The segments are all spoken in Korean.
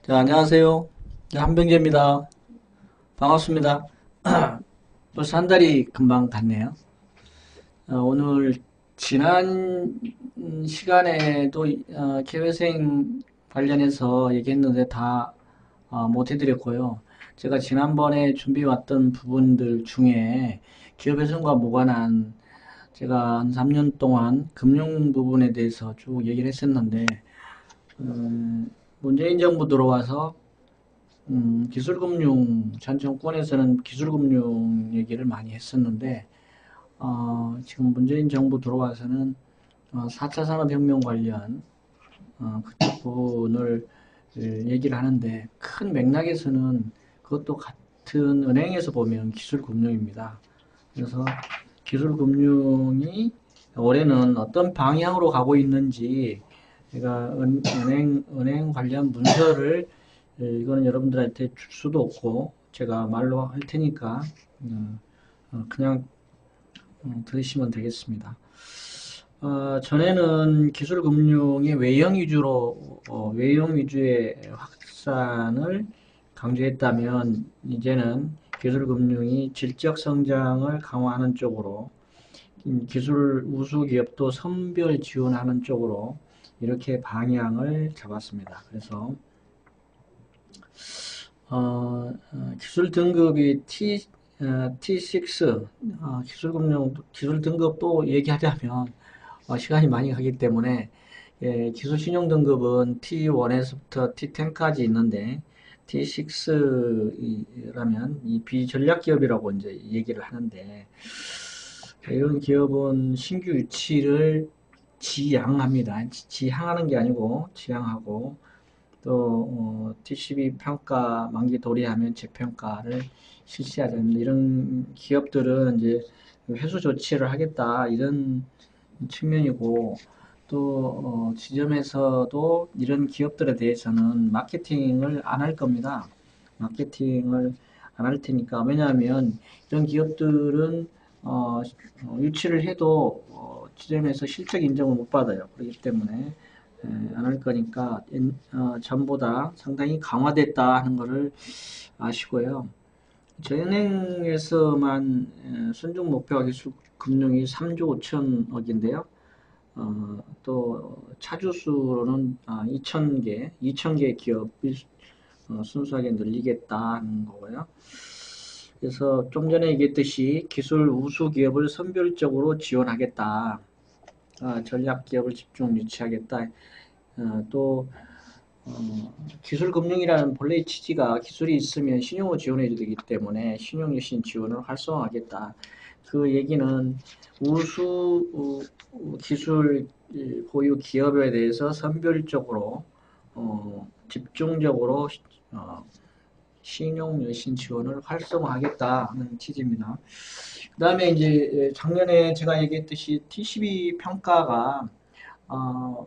자, 안녕하세요. 네, 한병재입니다. 반갑습니다. 벌써 한 달이 금방 갔네요. 오늘 지난 시간에도 개회생 관련해서 얘기했는데 다 못 해드렸고요. 제가 지난번에 준비해왔던 부분들 중에 기업회생과 무관한 제가 한 3년 동안 금융 부분에 대해서 쭉 얘기를 했었는데 문재인 정부 들어와서 기술금융, 전 정권에서는 기술금융 얘기를 많이 했었는데, 지금 문재인 정부 들어와서는 4차 산업혁명 관련 그쪽 부분을 얘기를 하는데, 큰 맥락에서는 그것도 같은 은행에서 보면 기술금융입니다. 그래서 기술금융이 올해는 어떤 방향으로 가고 있는지, 제가 은행 관련 문서를 이거는 여러분들한테 줄 수도 없고 제가 말로 할 테니까 그냥 들으시면 되겠습니다. 전에는 기술금융의 외형 위주의 확산을 강조했다면 이제는 기술금융이 질적 성장을 강화하는 쪽으로 기술 우수 기업도 선별 지원하는 쪽으로 이렇게 방향을 잡았습니다. 그래서 기술 등급이 T6, 기술금융 기술 등급도 얘기하자면 시간이 많이 가기 때문에 기술 신용 등급은 T1에서부터 T10까지 있는데 T6라면 이 비전략 기업이라고 이제 얘기를 하는데 이런 기업은 신규 유치를 지향합니다. 지향하는 게 아니고 지향하고 또 TCB 평가 만기 도래하면 재평가를 실시하자 이런 기업들은 이제 회수 조치를 하겠다 이런 측면이고 또 지점에서도 이런 기업들에 대해서는 마케팅을 안 할 겁니다. 마케팅을 안 할 테니까 왜냐하면 이런 기업들은 유치를 해도 지점에서 실적 인정을 못 받아요. 그렇기 때문에 안 할 거니까 전보다 상당히 강화됐다 하는 것을 아시고요. 저희 은행에서만 순중 목표가 기술 금융이 3조 5천억인데요. 또 차주수로는 2천 개 기업을 순수하게 늘리겠다는 거고요. 그래서 좀 전에 얘기했듯이 기술 우수 기업을 선별적으로 지원하겠다. 전략 기업을 집중 유치하겠다. 또 기술금융이라는 본래의 취지가 기술이 있으면 신용을 지원해야 되기 때문에 신용유신 지원을 활성화하겠다. 그 얘기는 우수 기술 보유 기업에 대해서 선별적으로 집중적으로 신용유신 지원을 활성화하겠다는 취지입니다. 그 다음에 이제 작년에 제가 얘기했듯이 TCB 평가가 어,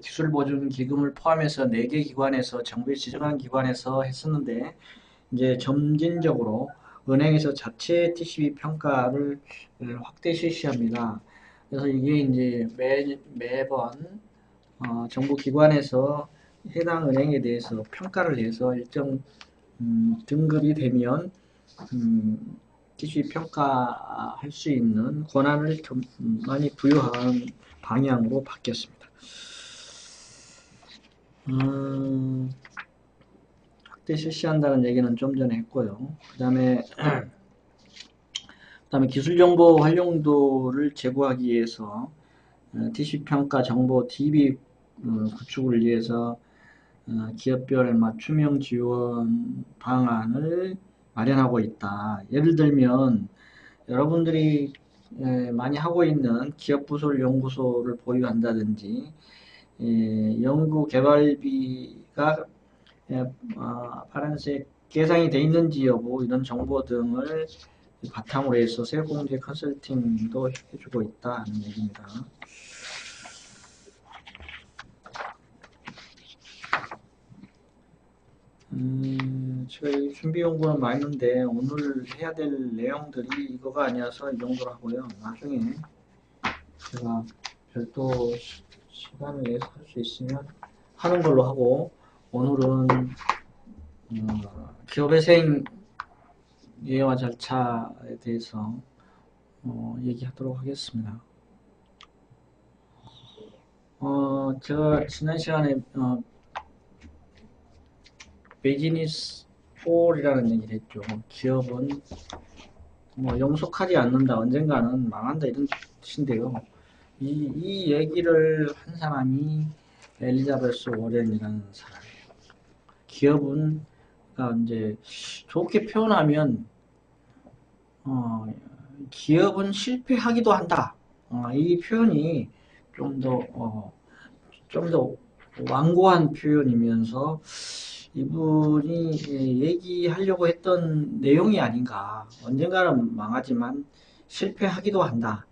기술보증기금을 포함해서 4개 기관에서 정부에 지정한 기관에서 했었는데 이제 점진적으로 은행에서 자체 TCB 평가를 확대 실시합니다. 그래서 이게 이제 매번 정부 기관에서 해당 은행에 대해서 평가를 해서 일정 등급이 되면 TCB 평가할 수 있는 권한을 좀 많이 부여한 방향으로 바뀌었습니다. 확대 실시한다는 얘기는 좀 전에 했고요. 그다음에 기술 정보 활용도를 제고하기 위해서 TC 평가 정보 DB 구축을 위해서 기업별 맞춤형 지원 방안을 마련하고 있다. 예를 들면 여러분들이 많이 하고 있는 기업부설 연구소를 보유한다든지 연구 개발비가 파란색 계상이 돼 있는지 여부 이런 정보 등을 바탕으로 해서 세공제 컨설팅도 해주고 있다는 얘기입니다. 제가 준비 연구는 많은데 오늘 해야 될 내용들이 이거가 아니어서 이 정도로 하고요. 나중에 제가 별도 시간을 내서 할 수 있으면 하는 걸로 하고 오늘은 기업회생 예와 절차에 대해서 얘기하도록 하겠습니다. 제가 지난 시간에 비즈니스 4이라는 얘기를 했죠. 기업은 영속하지 않는다, 언젠가는 망한다, 이런 뜻인데요. 이 얘기를 한 사람이 엘리자베스 워렌이라는 사람이에요. 기업은 이제 좋게 표현하면 기업은 실패하기도 한다. 이 표현이 좀 더 완고한 표현이면서 이분이 얘기하려고 했던 내용이 아닌가. 언젠가는 망하지만 실패하기도 한다.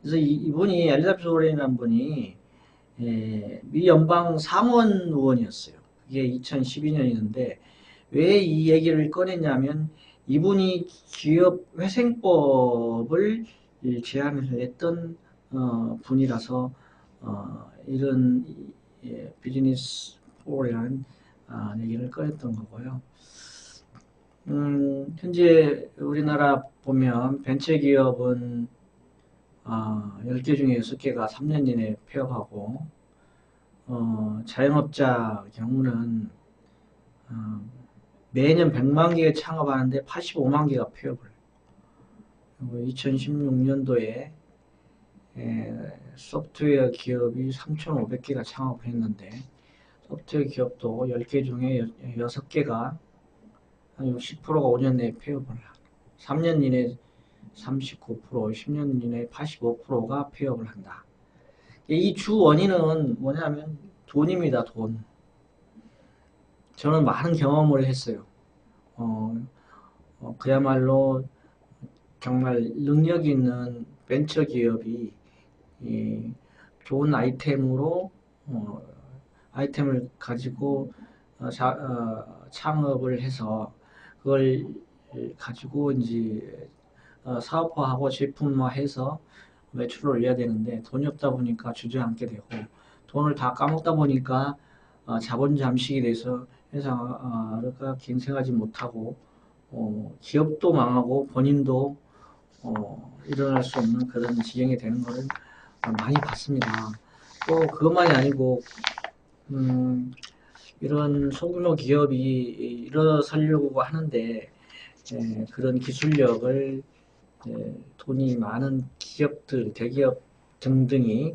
그래서 이분이 엘리자베스 워렌이라는 분이 미 연방 상원 의원이었어요. 그게 2012년이었는데 왜 이 얘기를 꺼냈냐면 이분이 기업 회생법을 제안을 했던 분이라서 이런 비즈니스 4라는 얘기를 꺼냈던 거고요. 현재 우리나라 보면 벤처기업은 10개 중에 6개가 3년 이내에 폐업하고 자영업자 경우는 매년 100만 개 창업하는데 85만 개가 폐업을 해요. 2016년도에 소프트웨어 기업이 3,500개가 창업을 했는데 소프트웨어 기업도 10개 중에 6개가 한 60%가 5년 내에 폐업을 해요. 3년 이내 39%, 10년 이내 85%가 폐업을 한다. 이 주 원인은 뭐냐면 돈입니다, 돈. 저는 많은 경험을 했어요. 그야말로 정말 능력 있는 벤처 기업이 좋은 아이템으로 아이템을 가지고 창업을 해서 그걸 가지고 이제 사업화하고 제품화해서 매출을 올려야 되는데 돈이 없다 보니까 주저앉게 되고 돈을 다 까먹다 보니까 자본 잠식이 돼서 회사가 경쟁하지 못하고 기업도 망하고 본인도 일어날 수 없는 그런 지경이 되는 것을 많이 봤습니다. 또 그것만이 아니고 이런 소규모 기업이 일어서려고 하는데 그런 기술력을 돈이 많은 기업들, 대기업 등등이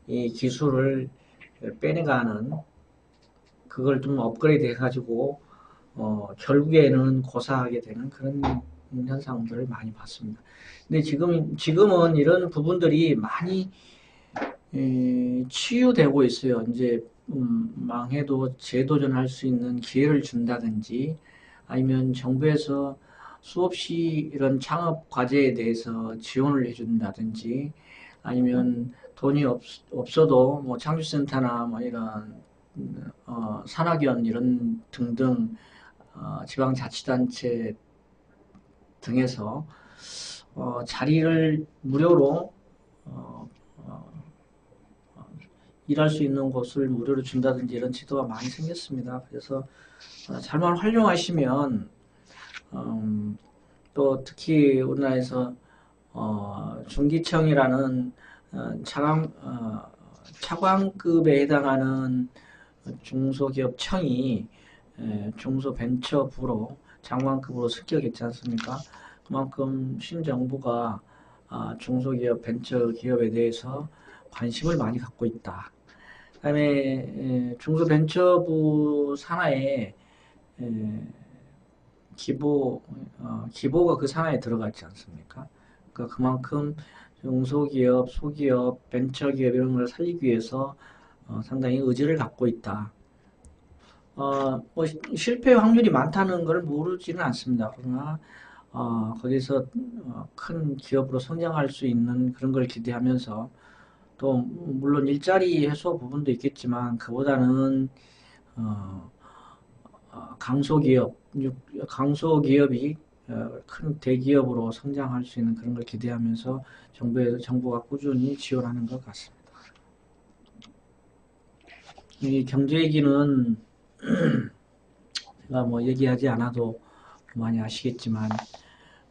이 기술을 빼내가는 그걸 좀 업그레이드 해가지고 결국에는 고사하게 되는 그런 현상들을 많이 봤습니다. 근데 지금은 이런 부분들이 많이 치유되고 있어요. 이제 망해도 재도전할 수 있는 기회를 준다든지 아니면 정부에서 수없이 이런 창업 과제에 대해서 지원을 해준다든지 아니면 돈이 없어도 뭐 창조센터나 뭐 이런 산학연 이런 등등 지방자치단체 등에서 자리를 무료로 일할 수 있는 곳을 무료로 준다든지 이런 제도가 많이 생겼습니다. 그래서 잘만 활용하시면 또 특히 우리나라에서 중기청이라는 차관급에 해당하는 중소기업청이 중소벤처부로 장관급으로 승격했지 않습니까? 그만큼 신정부가 중소기업, 벤처기업에 대해서 관심을 많이 갖고 있다. 그 다음에 중소벤처부 산하에 기보가 그 산하에 들어갔지 않습니까? 그러니까 그만큼 중소기업, 소기업, 벤처기업 이런 걸 살리기 위해서 상당히 의지를 갖고 있다. 뭐 실패 확률이 많다는 걸 모르지는 않습니다. 그러나 거기서 큰 기업으로 성장할 수 있는 그런 걸 기대하면서 또 물론 일자리 해소 부분도 있겠지만 그보다는 강소기업이 큰 대기업으로 성장할 수 있는 그런 걸 기대하면서 정부가 꾸준히 지원하는 것 같습니다. 이 경제 얘기는 제가 뭐 얘기하지 않아도 많이 아시겠지만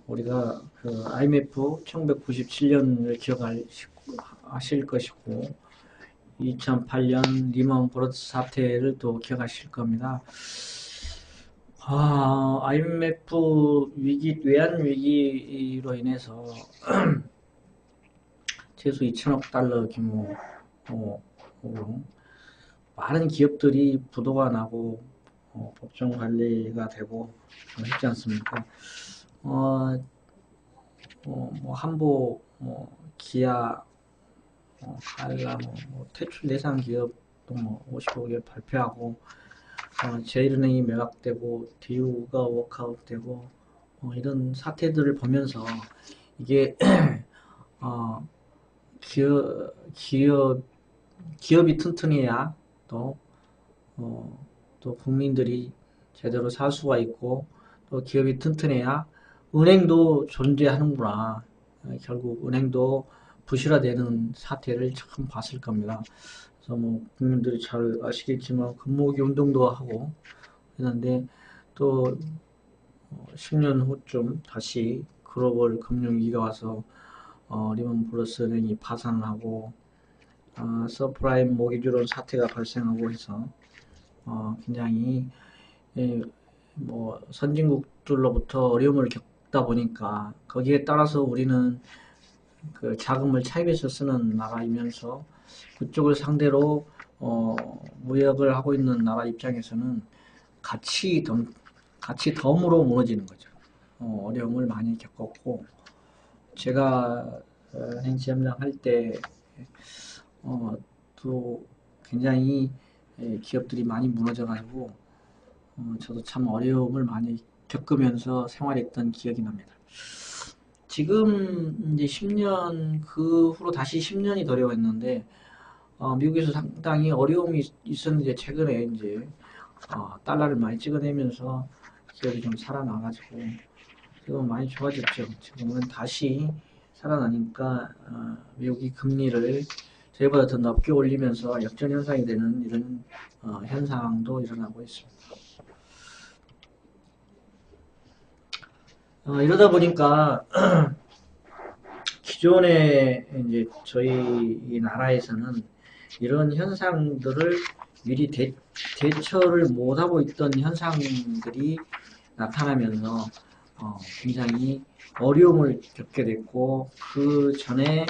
우리가 그 IMF 1997년을 기억하실 것이고 2008년 리먼 브러더스 사태를 또 기억하실 겁니다. IMF 위기, 외환 위기로 인해서 최소 2천억 달러 규모로 많은 기업들이 부도가 나고 법정 관리가 되고 했지 않습니까? 뭐 한보, 기아, 한라, 퇴출 대상 기업도 55개월 발표하고 제일은행이 매각되고 디우가 워크아웃되고 이런 사태들을 보면서 이게 기업이 튼튼해야 또 국민들이 제대로 살 수가 있고 또 기업이 튼튼해야 은행도 존재하는구나. 결국 은행도 부실화되는 사태를 처음 봤을 겁니다. 그래서 국민들이 잘 아시겠지만 금모으기 운동도 하고 했는데 또 10년 후쯤 다시 글로벌 금융위기가 와서 리먼 브러더스 은행이 파산하고 서프라임 모기지론 사태가 발생하고 해서 굉장히 선진국들로부터 어려움을 겪다 보니까 거기에 따라서 우리는 그 자금을 차입해서 쓰는 나라이면서 그쪽을 상대로 무역을 하고 있는 나라 입장에서는 같이 덤으로 무너지는 거죠. 어려움을 많이 겪었고 제가 은행지점장 할 때 또 굉장히 기업들이 많이 무너져가지고 저도 참 어려움을 많이 겪으면서 생활했던 기억이 납니다. 지금 이제 10년 그 후로 다시 10년이 더려웠는데 미국에서 상당히 어려움이 있었는데 최근에 이제 달러를 많이 찍어내면서 기업이 좀 살아나가지고 지금 많이 좋아졌죠. 지금은 다시 살아나니까 미국이 금리를 저희보다 더 높게 올리면서 역전 현상이 되는 이런 현상도 일어나고 있습니다. 이러다 보니까 기존에 이제 저희 나라에서는 이런 현상들을 미리 대처를 못하고 있던 현상들이 나타나면서 굉장히 어려움을 겪게 됐고 그 전에는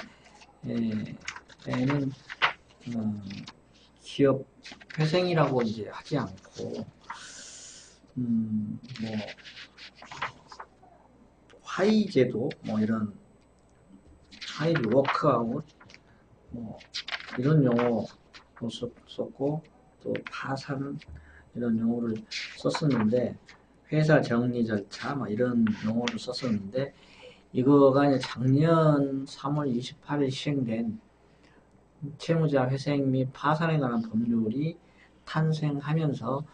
기업 회생이라고 이제 하지 않고 화이제도 이런 하이드 워크아웃 이런 용어도 썼고 또 파산 이런 용어를 썼었는데 회사 정리 절차 이런 용어를 썼었는데 이거가 이제 작년 3월 28일 시행된 채무자 회생 및 파산에 관한 법률이 탄생하면서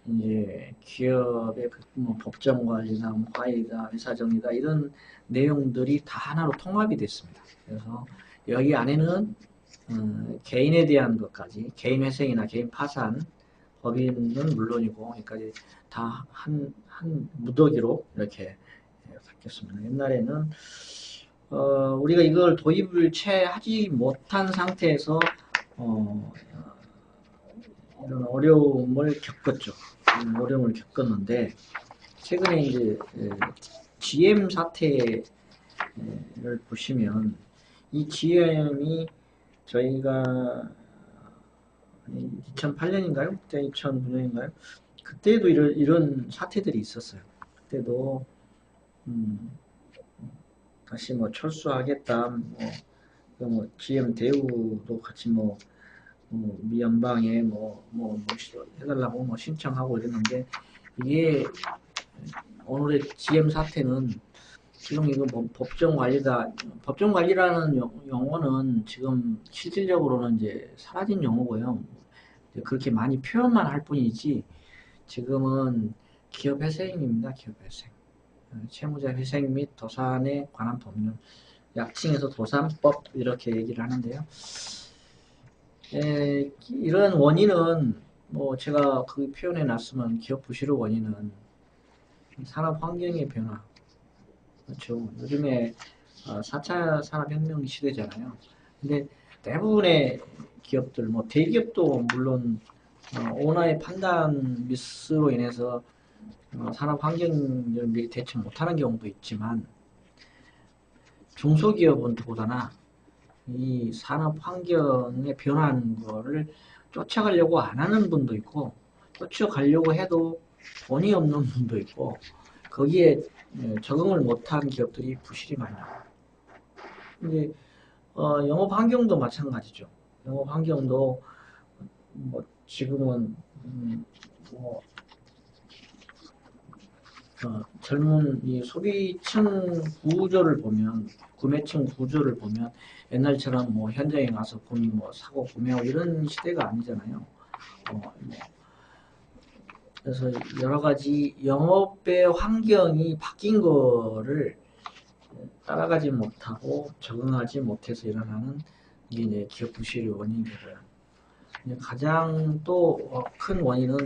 이제 기업의 법정 관리나 화해다, 회사 정리다 이런 내용들이 다 하나로 통합이 됐습니다. 그래서 여기 안에는 개인에 대한 것까지 개인 회생이나 개인 파산 법인은 물론이고 여기까지 다 한 무더기로 이렇게 바뀌었습니다. 옛날에는 우리가 이걸 도입을 채 하지 못한 상태에서 이런 어려움을 겪었죠. 어려움을 겪었는데 최근에 이제 GM 사태를 보시면 이 GM이 저희가 2008년인가요? 그때 2009년인가요? 그때도 이런 사태들이 있었어요. 그때도 다시 철수하겠다. GM 대우도 같이 미 연방에 해달라고 신청하고 이랬는데 이게 오늘의 GM 사태는 지금 이거 법정 관리다. 법정 관리라는 용어는 지금 실질적으로는 이제 사라진 용어고요. 그렇게 많이 표현만 할 뿐이지 지금은 기업 회생입니다. 기업 회생. 채무자 회생 및 도산에 관한 법률. 약칭해서 도산법 이렇게 얘기를 하는데요. 이런 원인은 뭐 제가 그 표현해 놨으면 기업 부실의 원인은 산업 환경의 변화. 그렇죠. 요즘에 4차 산업혁명 시대잖아요. 근데 대부분의 기업들, 뭐 대기업도 물론 오너의 판단 미스로 인해서 산업 환경을 미리 대처 못하는 경우도 있지만 중소기업은 더구나 이 산업 환경에 변화하는 거를 쫓아가려고 안 하는 분도 있고 쫓아가려고 해도 돈이 없는 분도 있고 거기에 적응을 못한 기업들이 부실이 많이 나와요. 근데 영업 환경도 마찬가지죠. 영업 환경도 뭐 지금은 뭐 젊은 이 소비층 구조를 보면 구매층 구조를 보면 옛날처럼 뭐 현장에 가서 뭐 사고 구매하고 이런 시대가 아니잖아요. 뭐 그래서 여러 가지 영업의 환경이 바뀐 거를 따라가지 못하고 적응하지 못해서 일어나는 이게 이제 기업 부실의 원인이 되고요. 가장 또 큰 원인은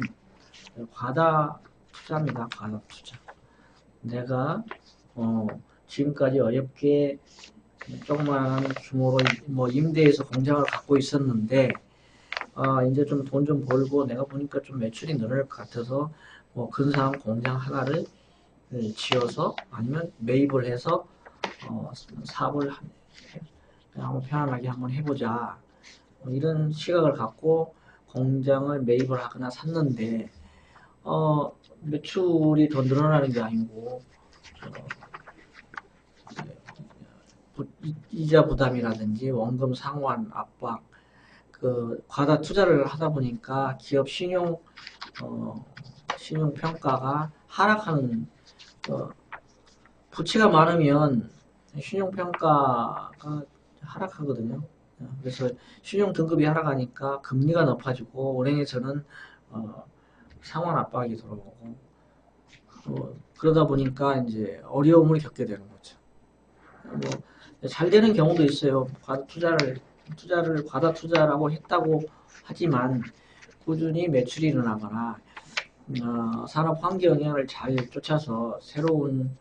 과다 투자입니다. 과다 투자. 내가 지금까지 어렵게 조그마한 규모로 뭐 임대해서 공장을 갖고 있었는데 이제 좀 돈 좀 벌고 내가 보니까 좀 매출이 늘을 것 같아서 뭐 근사한 공장 하나를 지어서 아니면 매입을 해서 사업을 한번 편안하게 한번 해보자 이런 시각을 갖고 공장을 매입을 하거나 샀는데 매출이 더 늘어나는 게 아니고 이자 부담이라든지 원금 상환 압박 그 과다 투자를 하다 보니까 기업 신용 평가가 하락하는 부채가 많으면 신용 평가가 하락하거든요. 그래서 신용 등급이 하락하니까 금리가 높아지고 은행에서는 상환 압박이 들어오고 그러다 보니까 이제 어려움을 겪게 되는 거죠. 뭐 잘 되는 경우도 있어요. 과다 투자라고 했다고 하지만 꾸준히 매출이 일어나거나 산업 환경을 잘 쫓아서 새로운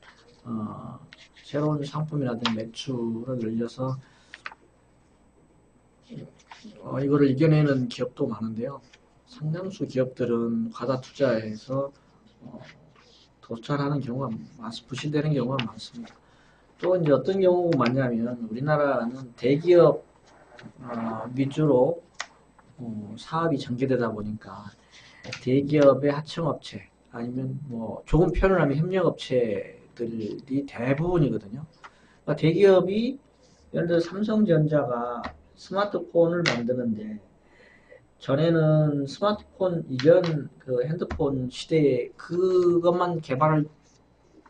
상품이라든지 매출을 늘려서 이거를 이겨내는 기업도 많은데요. 상당수 기업들은 과다 투자해서 도탈하는 경우가 부실되는 경우가 많습니다. 또 이제 어떤 경우가 많냐면 우리나라는 대기업 위주로 사업이 전개되다 보니까 대기업의 하청업체 아니면 뭐 조금 표현을 하면 협력업체들이 대부분이거든요. 그러니까 대기업이 예를 들어 삼성전자가 스마트폰을 만드는데 전에는 스마트폰 이전 그 핸드폰 시대에 그것만 개발할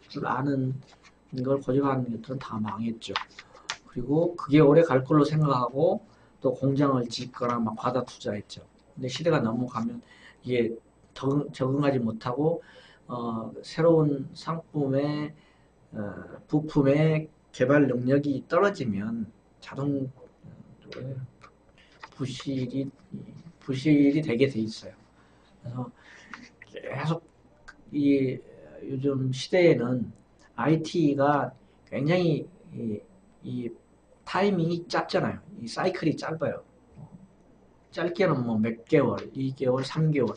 줄 아는 이걸 고집하는 것들은 다 망했죠. 그리고 그게 오래 갈 걸로 생각하고 또 공장을 짓거나 막 과다 투자했죠. 근데 시대가 넘어가면 이게 적응하지 못하고 새로운 상품의 부품의 개발 능력이 떨어지면 자동 부실이 되게 돼 있어요. 그래서 계속 이 요즘 시대에는 IT가 굉장히 이 타이밍이 짧잖아요. 이 사이클이 짧아요. 짧게는 뭐 몇 개월, 2개월, 3개월,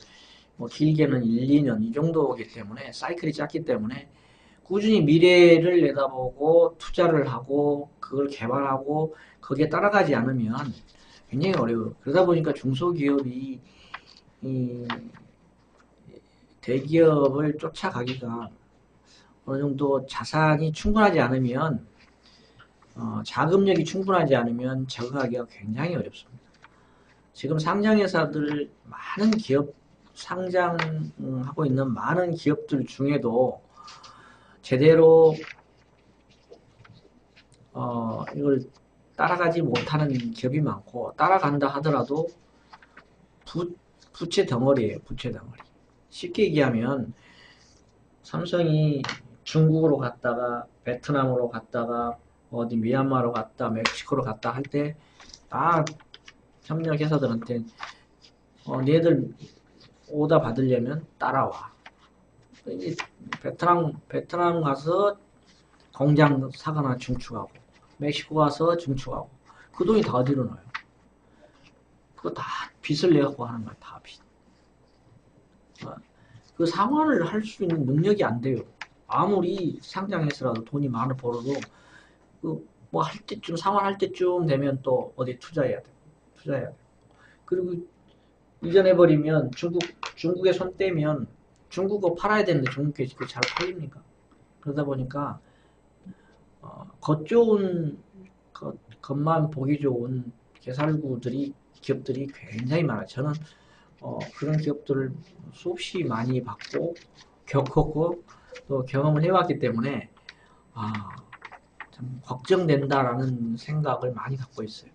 뭐 길게는 1, 2년 이 정도이기 때문에 사이클이 짧기 때문에 꾸준히 미래를 내다보고 투자를 하고 그걸 개발하고 거기에 따라가지 않으면 굉장히 어려워요. 그러다 보니까 중소기업이 이 대기업을 쫓아가기가 어느 정도 자산이 충분하지 않으면 자금력이 충분하지 않으면 적응하기가 굉장히 어렵습니다. 지금 상장회사들 많은 기업 상장하고 있는 많은 기업들 중에도 제대로 이걸 따라가지 못하는 기업이 많고 따라간다 하더라도 부채 덩어리예요. 부채 덩어리. 쉽게 얘기하면 삼성이 중국으로 갔다가 베트남으로 갔다가 어디 미얀마로 갔다 멕시코로 갔다 할 때 협력회사들한테 얘들 오다 받으려면 따라와. 이제 베트남 가서 공장 사거나 증축하고, 멕시코 가서 증축하고, 그 돈이 다 어디로 나요? 그거 다 빚을 내갖고 하는 거야, 다 빚. 그 상환을 할 수 있는 능력이 안 돼요. 아무리 상장해서라도 돈이 많이 벌어도, 뭐 할 때쯤, 상환할 때쯤 되면 또 어디 투자해야 돼. 그리고 이전해버리면 중국에 손 떼면 중국어 팔아야 되는데 중국에 잘 팔립니까? 그러다 보니까 겉만 보기 좋은 기업들이 굉장히 많아요. 저는 그런 기업들을 수없이 많이 봤고 겪었고 또 경험을 해왔기 때문에 참 걱정된다라는 생각을 많이 갖고 있어요.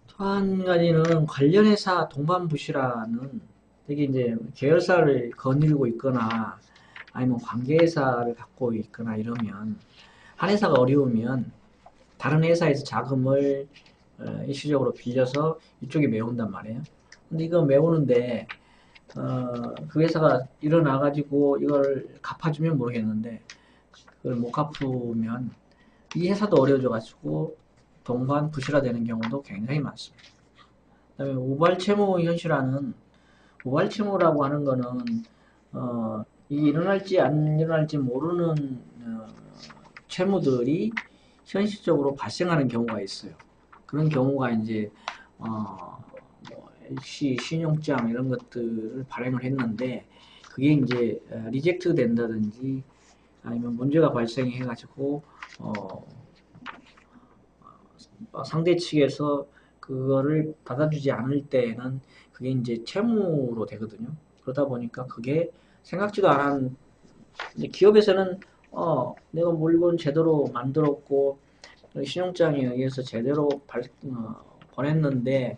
또 한 가지는 관련 회사 동반부시라는 되게 이제 계열사를 거느리고 있거나 아니면 관계회사를 갖고 있거나 이러면 한 회사가 어려우면 다른 회사에서 자금을 일시적으로 빌려서 이쪽에 메운단 말이에요. 근데 이거 메우는데 그 회사가 일어나가지고 이걸 갚아주면 모르겠는데 그걸 못 갚으면 이 회사도 어려워져가지고 동반 부실화되는 경우도 굉장히 많습니다. 그다음에 우발채무 현실화는 우발채무라고 하는 거는 이게 일어날지 안 일어날지 모르는 채무들이 현실적으로 발생하는 경우가 있어요. 그런 경우가 이제 뭐 LC 신용장 이런 것들을 발행을 했는데 그게 이제 리젝트 된다든지 아니면 문제가 발생해 가지고 상대 측에서 그거를 받아주지 않을 때는 그게 이제 채무로 되거든요. 그러다 보니까 그게 생각지도 않은 기업에서는 내가 물건 제대로 만들었고 신용장에 의해서 제대로 보냈는데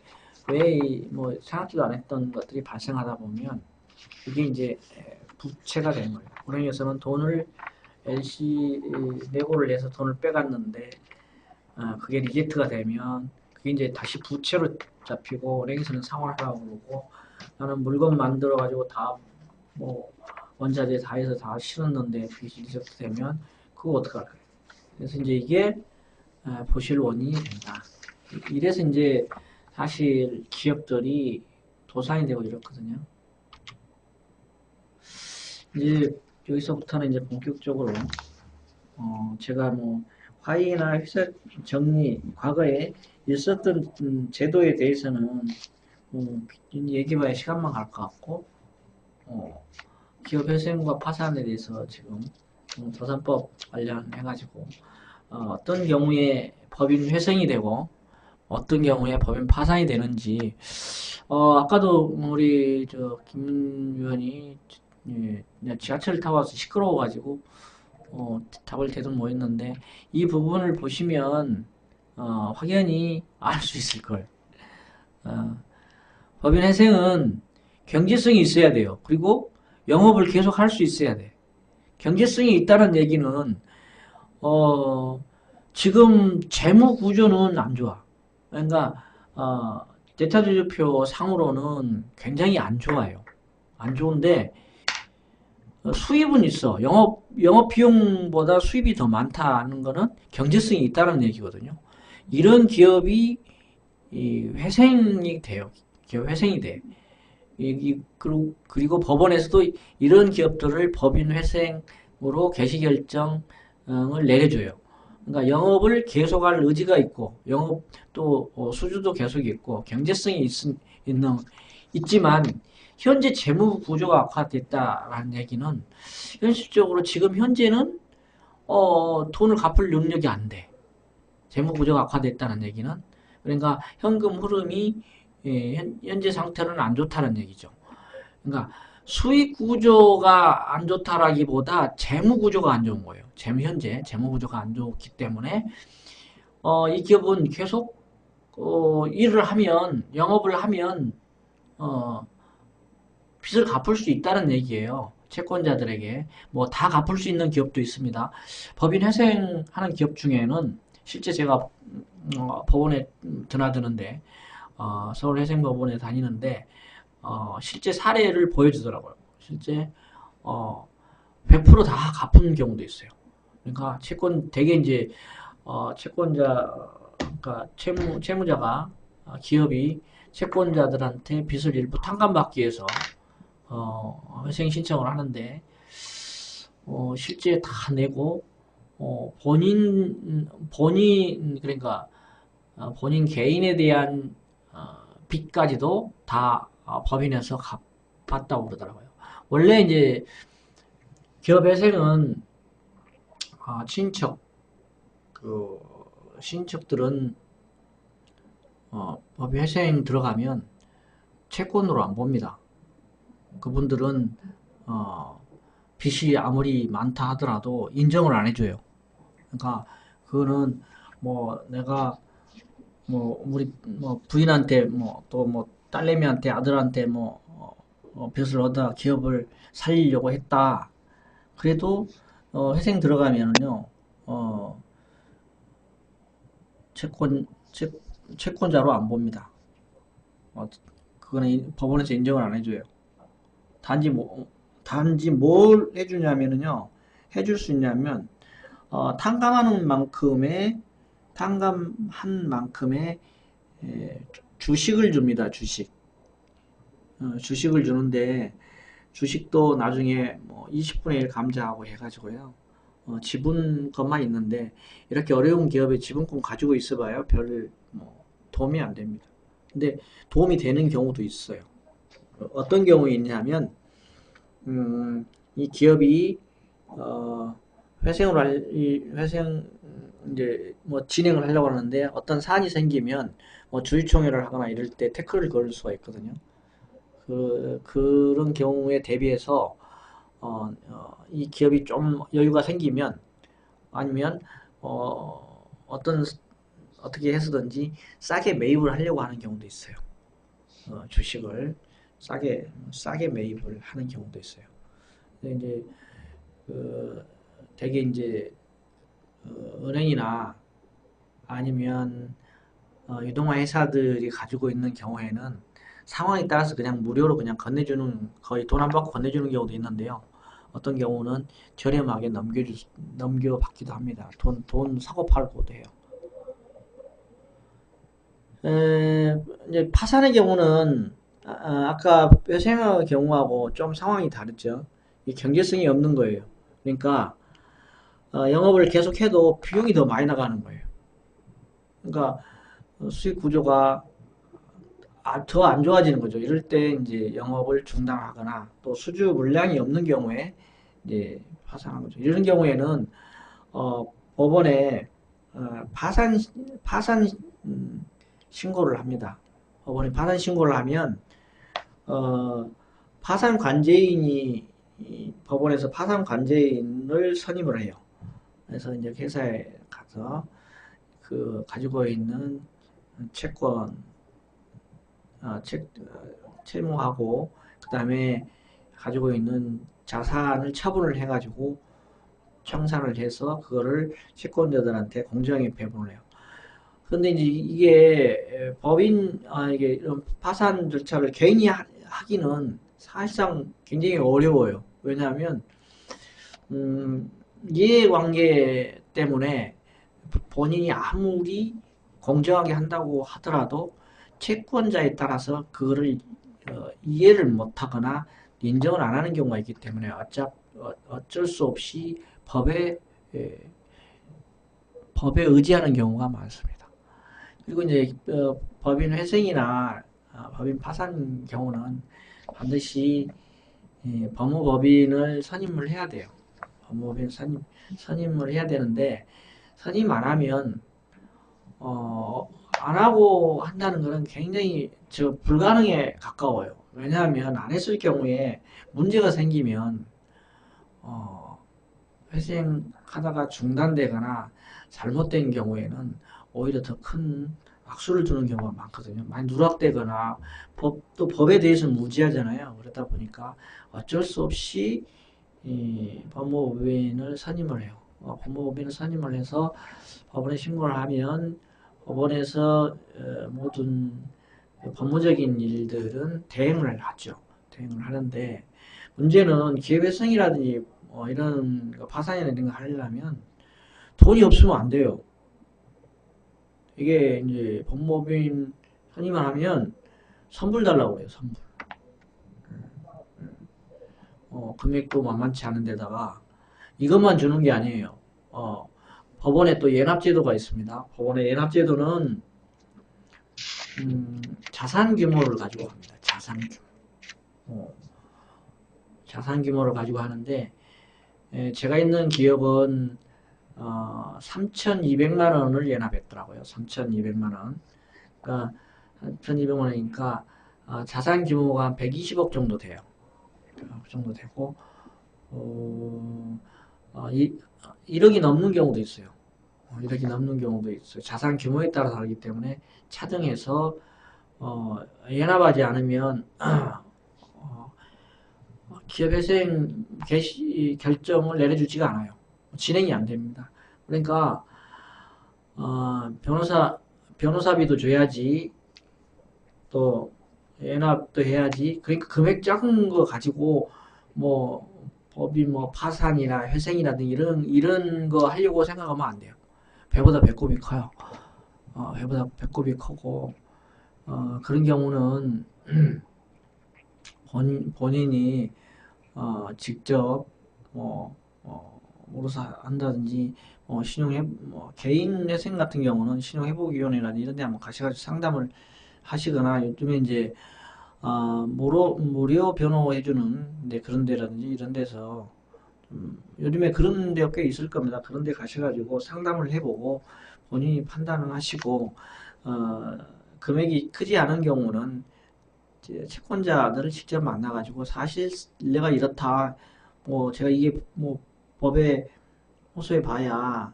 왜 뭐 생각지도 않았던 것들이 발생하다 보면 이게 이제 부채가 되는 거예요. 은행에서는 돈을 LC 내고를 해서 돈을 빼갔는데 그게 리젝트가 되면 그게 이제 다시 부채로 잡히고 은행에서는 상환하라고 그러고 나는 물건 만들어 가지고 다 뭐 원자재 다 해서 다 실었는데 그게 리젝트 되면 그거 어떡할까요? 그래서 이제 이게 부실원이 된다. 이래서 이제 사실 기업들이 도산이 되고 이렇거든요. 이제 여기서부터는 이제 본격적으로 제가 뭐 화해나 회사 정리 과거에 있었던 제도에 대해서는 얘기해봐야 시간만 갈 것 같고 기업 회생과 파산에 대해서 지금 도산법 관련해가지고 어떤 경우에 법인 회생이 되고 어떤 경우에 법인 파산이 되는지 아까도 우리 김 의원이 지하철을 타고 와서 시끄러워가지고 답을 대도 못했는데 이 부분을 보시면 확연히 알 수 있을 거예요. 법인 회생은 경제성이 있어야 돼요. 그리고 영업을 계속 할 수 있어야 돼. 경제성이 있다는 얘기는 지금 재무 구조는 안 좋아. 그러니까 대차주주표 상으로는 굉장히 안 좋아요. 안 좋은데 수입은 있어. 영업 비용보다 수입이 더 많다는 거는 경제성이 있다는 얘기거든요. 이런 기업이 회생이 돼요. 기업 회생이 돼. 그리고 법원에서도 이런 기업들을 법인 회생으로 개시결정을 내려줘요. 그러니까 영업을 계속할 의지가 있고 영업 또 수주도 계속 있고 경제성이 있지만 현재 재무 구조가 악화됐다라는 얘기는 현실적으로 지금 현재는 돈을 갚을 능력이 안 돼. 재무 구조가 악화됐다는 얘기는 그러니까 현금 흐름이 현재 상태는 안 좋다는 얘기죠. 그러니까 수익 구조가 안 좋다라기보다 재무 구조가 안 좋은 거예요. 현재 재무 구조가 안 좋기 때문에 이 기업은 계속 일을 하면 영업을 하면 빚을 갚을 수 있다는 얘기예요. 채권자들에게 뭐 다 갚을 수 있는 기업도 있습니다. 법인 회생하는 기업 중에는 실제 제가 법원에 드나드는데 서울회생법원에 다니는데 실제 사례를 보여주더라고요. 실제 100%다 갚은 경우도 있어요. 그러니까 채권 대개 이제 채권자 그러니까 채무자가 기업이 채권자들한테 빚을 일부 탕감받기 위해서 회생 신청을 하는데 실제 다 내고 본인 그러니까 본인 개인에 대한 빚까지도 다 법인에서 갚았다고 그러더라고요. 원래 이제 기업회생은 친척들은 법인회생 들어가면 채권으로 안 봅니다. 그분들은 빚이 아무리 많다 하더라도 인정을 안 해줘요. 그러니까 그거는 뭐 내가 뭐 우리 뭐 부인한테 뭐 또 뭐 딸내미한테 아들한테 빚을 얻어 기업을 살리려고 했다. 그래도 회생 들어가면은요 채권 채권자로 안 봅니다. 그거는 법원에서 인정을 안 해줘요. 단지 뭘 해주냐면은요 해줄 수 있냐면 탕감한 만큼의 주식을 줍니다. 주식을 주는데 주식도 나중에 뭐 20분의 1 감자하고 해가지고요. 지분권만 있는데 이렇게 어려운 기업에 지분권 가지고 있어봐야 별 도움이 안 됩니다. 근데 도움이 되는 경우도 있어요. 어떤 경우에 있냐면 이 기업이 회생 이제 뭐 진행을 하려고 하는데 어떤 사안이 생기면 주주총회를 하거나 이럴 때 태클을 걸을 수가 있거든요. 그런 경우에 대비해서 이 기업이 좀 여유가 생기면 아니면 어떻게 해서든지 싸게 매입을 하려고 하는 경우도 있어요. 주식을 싸게 매입을 하는 경우도 있어요. 근데 이제 되게 이제 은행이나 아니면 유동화 회사들이 가지고 있는 경우에는 상황에 따라서 그냥 무료로 그냥 건네주는 거의 돈 안 받고 건네주는 경우도 있는데요. 어떤 경우는 저렴하게 넘겨받기도 합니다. 돈 사고 팔고도 해요. 이제 파산의 경우는 아까 회생의 경우하고 좀 상황이 다르죠. 이 경제성이 없는 거예요. 그러니까 영업을 계속해도 비용이 더 많이 나가는 거예요. 그러니까 수익 구조가 더 안 좋아지는 거죠. 이럴 때 이제 영업을 중단하거나 또 수주 물량이 없는 경우에 이제 파산하는 거죠. 이런 경우에는 법원에 파산 신고를 합니다. 법원에 파산 신고를 하면 파산 관제인이 법원에서 파산 관제인을 선임을 해요. 그래서 이제 회사에 가서 가지고 있는 채권 채무하고 그 다음에 가지고 있는 자산을 처분을 해가지고 청산을 해서 그거를 채권자들한테 공정하게 배분을 해요. 근데 이제 이게 이게 이런 파산 절차를 개인이 하기는 사실상 굉장히 어려워요. 왜냐하면 이해관계 때문에 본인이 아무리 공정하게 한다고 하더라도 채권자에 따라서 그거를 이해를 못하거나 인정을 안 하는 경우가 있기 때문에 어쩔 수 없이 법에 의지하는 경우가 많습니다. 그리고 이제 법인 회생이나 법인 파산 경우는 반드시 법무법인을 선임을 해야 돼요. 법무법인 선임을 해야 되는데 선임 안 하면 안 하고 한다는 것은 굉장히 불가능에 가까워요. 왜냐하면 안 했을 경우에 문제가 생기면 회생하다가 중단되거나 잘못된 경우에는 오히려 더 큰 악수를 두는 경우가 많거든요. 많이 누락되거나 또 법에 대해서 무지하잖아요. 그러다 보니까 어쩔 수 없이 법무법인을 선임을 해요. 법무법인을 선임을 해서 법원에 신고를 하면 법원에서 모든 법무적인 일들은 대행을 하죠. 대행을 하는데 문제는 기업회생이라든지 이런 파산이나 이런 거 하려면 돈이 없으면 안 돼요. 이게 이제 법무법인 선임을 하면 선불 달라고 그래요. 선불. 금액도 만만치 않은 데다가 이것만 주는 게 아니에요. 법원에 또 예납제도가 있습니다. 법원의 예납제도는 자산 규모를 가지고 합니다. 자산 규모. 자산 규모를 가지고 하는데 제가 있는 기업은 3,200만 원을 예납했더라고요. 3,200만 원. 그러니까 3,200만 원이니까 자산 규모가 120억 정도 돼요. 그 정도 되고 1억이 넘는 경우도 있어요. 1억이 넘는 경우도 있어요. 자산 규모에 따라 다르기 때문에 차등해서 연합하지 않으면 기업회생 개시 결정을 내려주지가 않아요. 진행이 안 됩니다. 그러니까 변호사비도 줘야지, 또 연합도 해야지. 그러니까 금액 작은 거 가지고 뭐 법이 뭐 파산이나 회생이라든지 이런 거 하려고 생각하면 안 돼요. 배보다 배꼽이 커요. 배보다 배꼽이 크고 그런 경우는 본인이 직접 뭐로서 한다든지 개인 회생 같은 경우는 신용회복위원회라든지 이런 데 한번 가셔가지고 상담을 하시거나 요즘에 이제 무료 변호해주는 그런 데라든지 이런 데서 요즘에 그런 데가 꽤 있을 겁니다. 그런 데 가셔가지고 상담을 해보고 본인이 판단을 하시고 금액이 크지 않은 경우는 채권자들을 직접 만나가지고 사실 내가 이렇다, 제가 이게 법에 호소해 봐야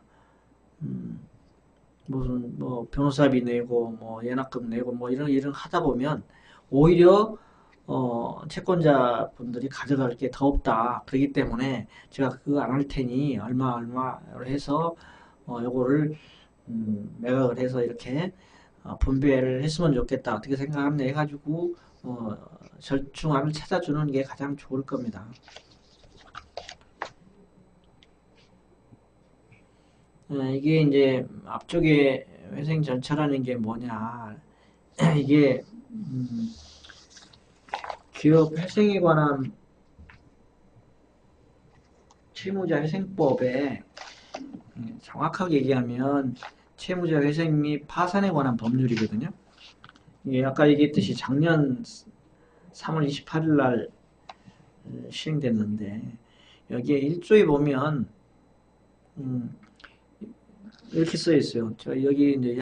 무슨 변호사비 내고 연합금 내고 이런 하다 보면 오히려 채권자분들이 가져갈 게 더 없다. 그렇기 때문에 제가 그거 안 할 테니 얼마로 해서 요거를 매각을 해서 이렇게 분배를 했으면 좋겠다. 어떻게 생각하면 해가지고 절충안을 찾아주는 게 가장 좋을 겁니다. 이게 이제 앞쪽에 회생 절차라는 게 뭐냐, 이게 기업 회생에 관한 채무자 회생법에 정확하게 얘기하면 채무자 회생 및 파산에 관한 법률이거든요. 이게 아까 얘기했듯이 작년 3월 28일 날 시행됐는데 여기에 1조에 보면 이렇게 써 있어요. 저 여기 이제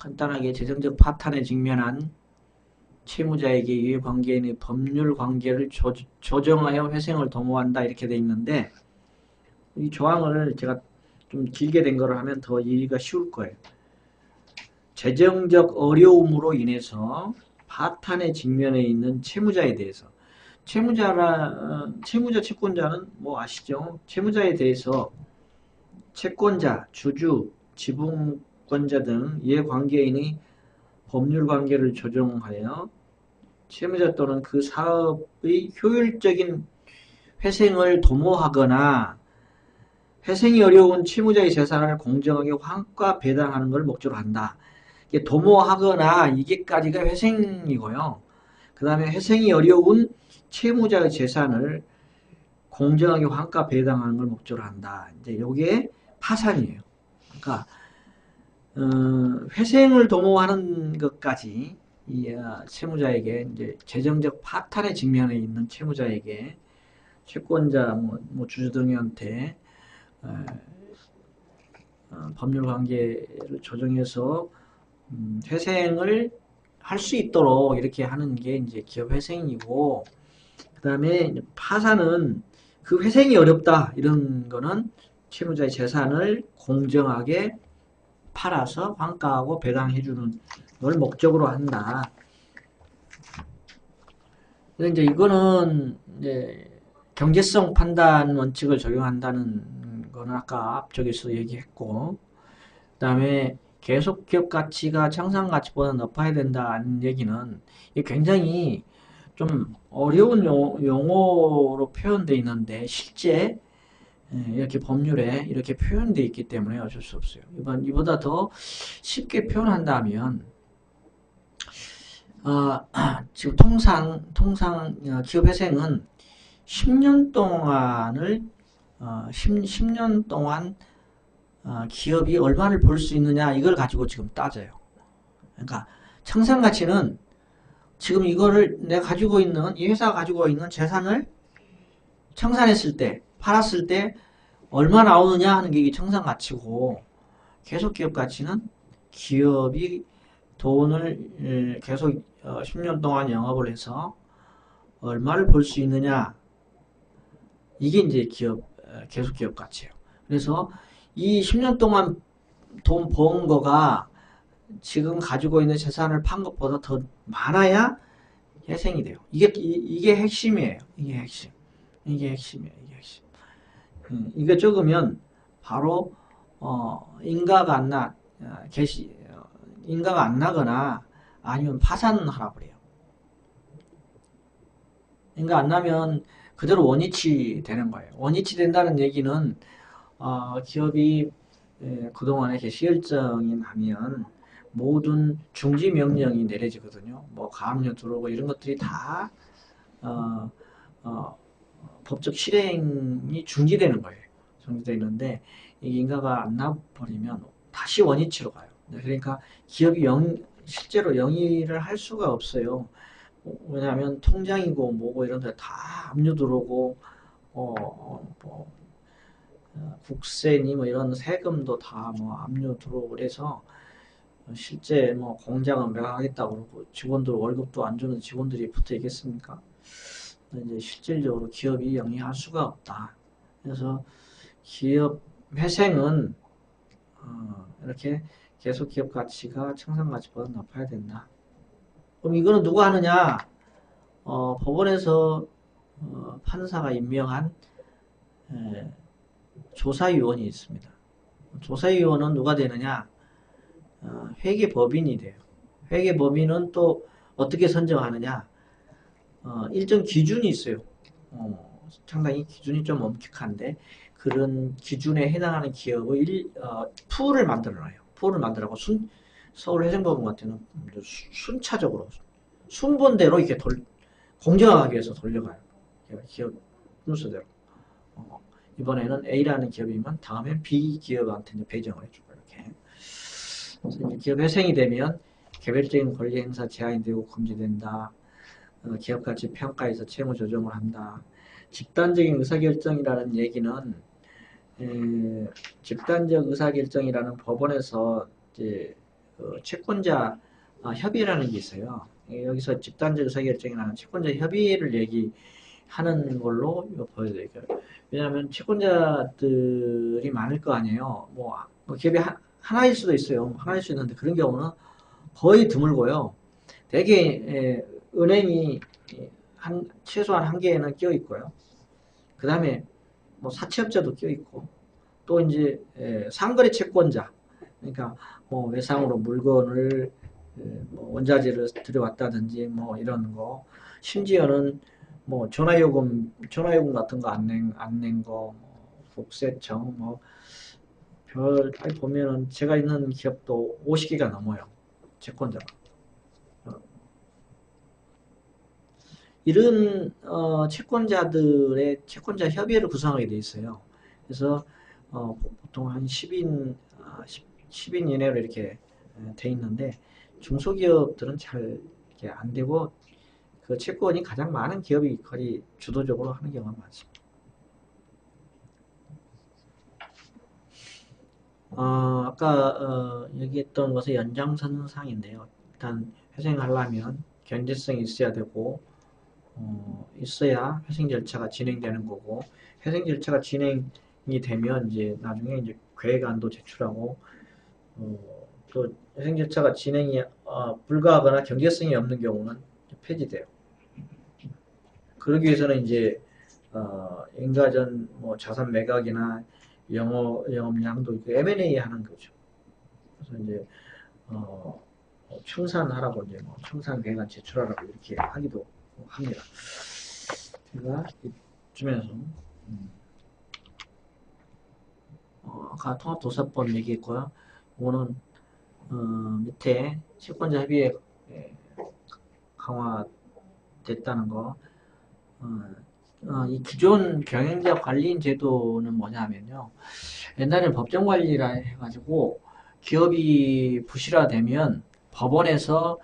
간단하게 재정적 파탄에 직면한 채무자에게 이해관계인의 법률 관계를 조정하여 회생을 도모한다 이렇게 돼 있는데 이 조항을 제가 좀 길게 된 거를 하면 더 이해가 쉬울 거예요. 재정적 어려움으로 인해서 파탄에 직면해 있는 채무자에 대해서 채권자는 아시죠? 채무자에 대해서 채권자, 주주, 지분권자 등 이해관계인의 법률 관계를 조정하여 채무자 또는 그 사업의 효율적인 회생을 도모하거나 회생이 어려운 채무자의 재산을 공정하게 환가 배당하는 걸 목적으로 한다. 이게 도모하거나 이게까지가 회생이고요. 그 다음에 회생이 어려운 채무자의 재산을 공정하게 환가 배당하는 걸 목적으로 한다. 이제 이게 파산이에요. 그러니까 회생을 도모하는 것까지 이 채무자에게 이제 재정적 파탄에 직면해 있는 채무자에게 채권자, 주주 등한테 법률 관계를 조정해서 회생을 할 수 있도록 이렇게 하는 게 이제 기업 회생이고, 그 다음에 파산은 그 회생이 어렵다 이런 거는 채무자의 재산을 공정하게 팔아서 환가하고 배당해주는 걸 목적으로 한다. 이제 이거는 이제 경제성 판단 원칙을 적용한다는 거는 아까 앞쪽에서 얘기했고, 그 다음에 계속 기업 가치가 청산 가치보다 높아야 된다는 얘기는 이게 굉장히 좀 어려운 용어로 표현되어 있는데 실제 이렇게 법률에 이렇게 표현되어 있기 때문에 어쩔 수 없어요. 이보다 더 쉽게 표현한다면 지금 통상 기업회생은 10년 동안을 10년 동안 기업이 얼마를 벌 수 있느냐 이걸 가지고 지금 따져요. 그러니까 청산 가치는 지금 이거를 내가 가지고 있는 이 회사가 가지고 있는 재산을 청산했을 때 팔았을 때 얼마 나오느냐 하는 게 청산 가치고 계속 기업 가치는 기업이 돈을 계속 10년 동안 영업을 해서 얼마를 벌 수 있느냐 이게 이제 계속 기업 가치예요. 그래서 이 10년 동안 돈 번 거가 지금 가지고 있는 재산을 판 것보다 더 많아야 회생이 돼요. 이게 핵심이에요. 이게 핵심. 이게 핵심이에요. 이게 핵심. 이게 적으면 바로 인가가 안 나거나 아니면 파산하라 그래요. 인가 안 나면 그대로 원위치 되는 거예요. 원위치 된다는 얘기는 기업이 그동안에 개시결정이 나면 모든 중지 명령이 내려지거든요. 뭐 가압류 들어오고 이런 것들이 다 법적 실행이 중지되는 거예요. 중지되는데 이 인가가 안 나버리면 다시 원위치로 가요. 그러니까 기업이 실제로 영위를 할 수가 없어요. 왜냐하면 통장이고 뭐고 이런 데 다 압류 들어오고 뭐 국세니 뭐 이런 세금도 다 뭐 압류 들어오고 그래서 실제 뭐 공장은 매각하겠다고 그러고 직원들 월급도 안 주는 직원들이 붙어 있겠습니까? 이제 실질적으로 기업이 영위할 수가 없다. 그래서 기업 회생은 이렇게 계속 기업 가치가 청산 가치보다 높아야 된다. 그럼 이거는 누가 하느냐? 법원에서 판사가 임명한 조사위원이 있습니다. 조사위원은 누가 되느냐? 회계법인이 돼요. 회계법인은 또 어떻게 선정하느냐? 일정 기준이 있어요. 상당히 기준이 좀 엄격한데 그런 기준에 해당하는 기업의 풀을 만들어놔요. 풀을 만들어고 서울회생법원 같은 경우는 순차적으로 순번대로 이렇게 공정하게 해서 돌려가요. 기업 순서대로. 이번에는 A라는 기업이면 다음엔 B 기업한테 이제 배정을 해주고 이렇게. 그래서 이제 기업 회생이 되면 개별적인 권리 행사 제한이 되고 금지된다. 기업 가치 평가에서 채무 조정을 한다. 집단적인 의사결정이라는 얘기는 집단적 의사결정이라는 법원에서 이제 채권자 협의라는 게 있어요. 여기서 집단적 의사결정이라는 채권자 협의를 얘기하는 걸로 보여드려요. 왜냐하면 채권자들이 많을 거 아니에요. 뭐 기업이 하나일 수도 있어요. 하나일 수 있는데 그런 경우는 거의 드물고요. 대개 은행이 최소한 한 개는 끼어 있고요. 그 다음에 뭐 사채업자도 끼어 있고 또 이제 상거래 채권자 그러니까 뭐 외상으로 물건을 뭐 원자재를 들여왔다든지 뭐 이런 거 심지어는 뭐 전화요금 같은 거 안 낸 거 뭐 국세청 보면은 제가 있는 기업도 50개가 넘어요. 채권자가. 이런 채권자들의 채권자 협의회를 구성하게 돼 있어요. 그래서 보통 한 10인 이내로 이렇게 돼 있는데 중소기업들은 잘 이렇게 안 되고 그 채권이 가장 많은 기업이 거의 주도적으로 하는 경우가 많습니다. 아까 얘기했던 것의 연장선상인데요. 일단 회생하려면 견제성이 있어야 되고 있어야 회생 절차가 진행되는 거고 회생 절차가 진행이 되면 이제 나중에 이제 계획안도 제출하고 또 회생 절차가 진행이 불가하거나 경제성이 없는 경우는 폐지돼요. 그러기 위해서는 이제 인가전 뭐 자산 매각이나 영업량도 있고 M&A 하는 거죠. 그래서 이제 청산하라고 이제 뭐 청산 계획안 제출하라고 이렇게 하기도 합니다. 제가 이쯤에서 아까 통합도서법 얘기했고요. 이거는 밑에 채권자 협의회 강화됐다는 거. 이 기존 경영자 관리인 제도는 뭐냐면요. 옛날에는 법정 관리라 해가지고 기업이 부실화되면 법원에서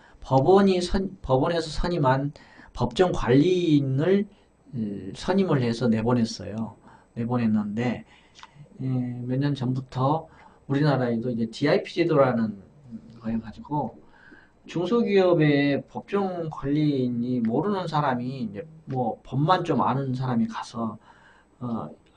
선임한 법정 관리인을 선임을 해서 내보냈는데 몇 년 전부터 우리나라에도 이제 DIP 제도라는 거여 가지고 중소기업의 법정 관리인이 모르는 사람이 이제 뭐 법만 좀 아는 사람이 가서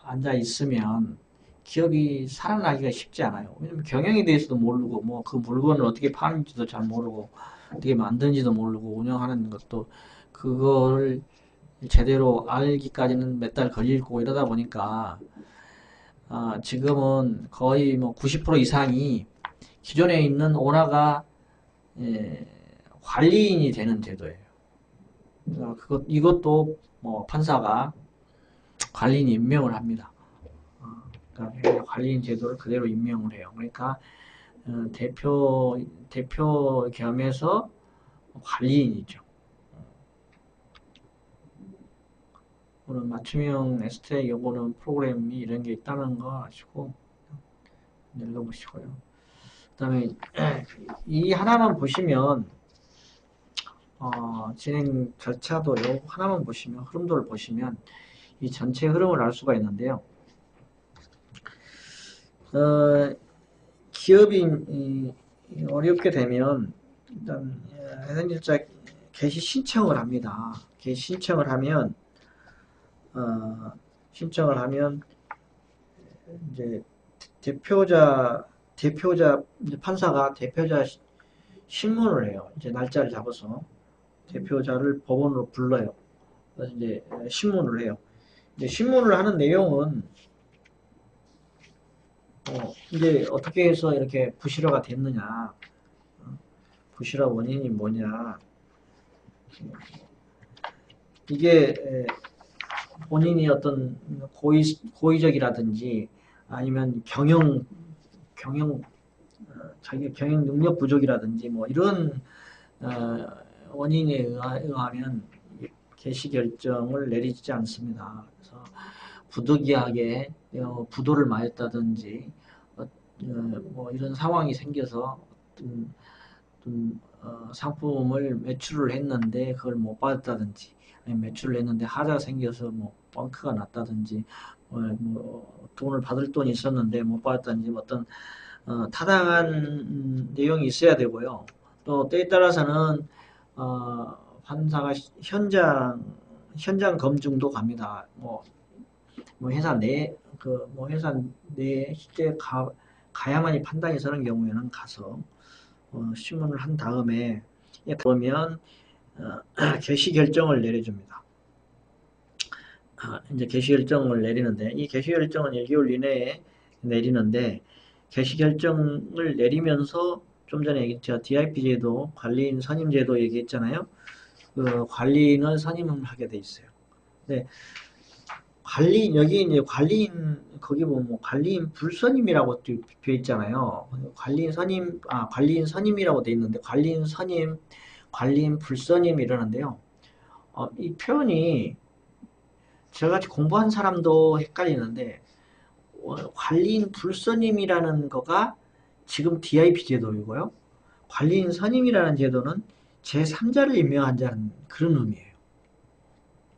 앉아 있으면 기업이 살아나기가 쉽지 않아요. 왜냐면 경영에 대해서도 모르고 뭐 그 물건을 어떻게 파는지도 잘 모르고 어떻게 만드는지도 모르고 운영하는 것도 그걸 제대로 알기까지는 몇 달 걸리고 이러다 보니까 지금은 거의 뭐 90% 이상이 기존에 있는 오너가 관리인이 되는 제도예요. 이것도 뭐 판사가 관리인 임명을 합니다. 그러니까 관리인 제도를 그대로 임명을 해요. 그러니까 대표 겸해서 관리인이죠. 오늘 맞춤형 에스테 요거는 프로그램이 이런 게 있다는 거 아시고 읽어보시고요. 그 다음에 이 하나만 보시면 진행 절차도 요 하나만 보시면 흐름도를 보시면 이 전체 흐름을 알 수가 있는데요. 기업이 어렵게 되면 일단 해상일자 개시 신청을 합니다. 개시 신청을 하면 이제 대표자 이제 판사가 대표자 신문을 해요. 이제 날짜를 잡아서 대표자를 법원으로 불러요. 그래서 이제 신문을 해요. 이제 신문을 하는 내용은 이제 어떻게 해서 이렇게 부실화가 됐느냐, 부실화 원인이 뭐냐, 이게 본인이 어떤 고의적이라든지 아니면 자기 경영 능력 부족이라든지 뭐 이런 원인에 의하면 개시 결정을 내리지 않습니다. 그래서 부득이하게 부도를 맞았다든지 뭐 이런 상황이 생겨서 어떤 상품을 매출을 했는데 그걸 못 받았다든지 아니면 매출을 했는데 하자가 생겨서 뭐 뻥크가 났다든지 뭐 돈을 받을 돈이 있었는데 못 받았다든지 어떤 타당한 내용이 있어야 되고요. 또 때에 따라서는 판사가 현장 검증도 갑니다. 뭐 회사 내에 실제 가야만이 판단이 서는 경우에는 가서 신문을 한 다음에 그러면 개시 결정을 내려줍니다. 이제 개시 결정을 내리는데 이 개시 결정은 1개월 이내에 내리는데 개시 결정을 내리면서 좀 전에 제가 DIP 제도, 관리인 선임 제도 얘기했잖아요. 그 관리인을 선임을 하게 돼 있어요. 근데 여기 이제 관리인 거기 보면 뭐 관리인 불선임이라고 되어 있잖아요. 관리인 선임이라고 되어 있는데 관리인 선임, 관리인 불선임 이러는데요. 이 표현이 저같이 공부한 사람도 헷갈리는데 관리인 불선임이라는 거가 지금 DIP 제도이고요. 관리인 선임이라는 제도는 제3자를 임명한 자는 그런 의미예요.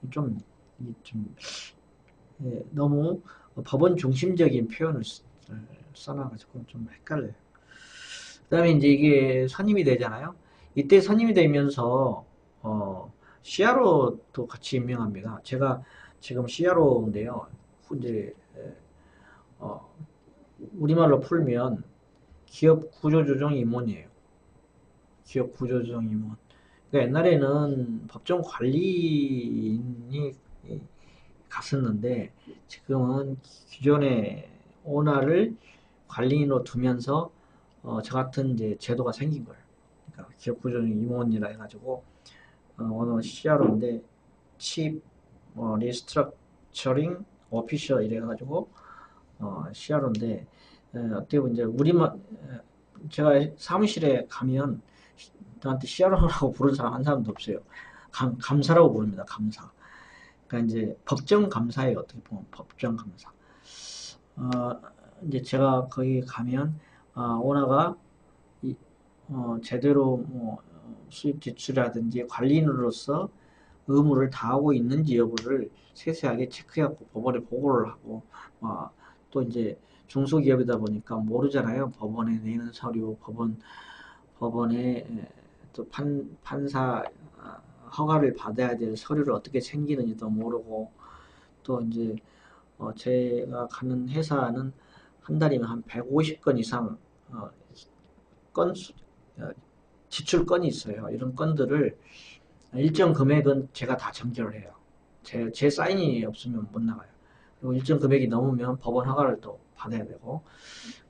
좀 너무 법원 중심적인 표현을 써놔가지고 좀 헷갈려요. 그 다음에 이제 이게 선임이 되잖아요. 이때 선임이 되면서 CRO도 같이 임명합니다. 제가 지금 CRO인데요. 이제 우리말로 풀면 기업 구조조정 임원이에요. 기업 구조조정 임원. 그러니까 옛날에는 법정 관리인이 갔었는데 지금은 기존의 오너를 관리인으로 두면서 저 같은 이제 제도가 생긴 거예요. 그러니까 기업 구조조정 임원이라 해가지고 어느 CRO인데 칩 리스트럭처링 오피셔 이래가지고 CRO인데 어떻게 보면 이제 우리만 제가 사무실에 가면 저한테 CRO라고 부르는 사람 한 사람도 없어요. 감사라고 부릅니다. 감사. 그러니까 이제 법정 감사예요. 어떻게 보면 법정 감사. 이제 제가 거기 가면 오나가 제대로 뭐 수입 지출이라든지 관리인으로서 의무를 다하고 있는지 여부를 세세하게 체크해갖고 법원에 보고를 하고 또 이제 중소기업이다 보니까 모르잖아요. 법원에 내는 서류, 법원에 또 판사 허가를 받아야 될 서류를 어떻게 챙기는지도 모르고 또 이제 제가 가는 회사는 한 달이면 한 150건 이상 건 지출 건이 있어요. 이런 건들을 일정 금액은 제가 다 정결을 해요. 제 사인이 없으면 못 나가요. 그리고 일정 금액이 넘으면 법원 허가를 또 받아야 되고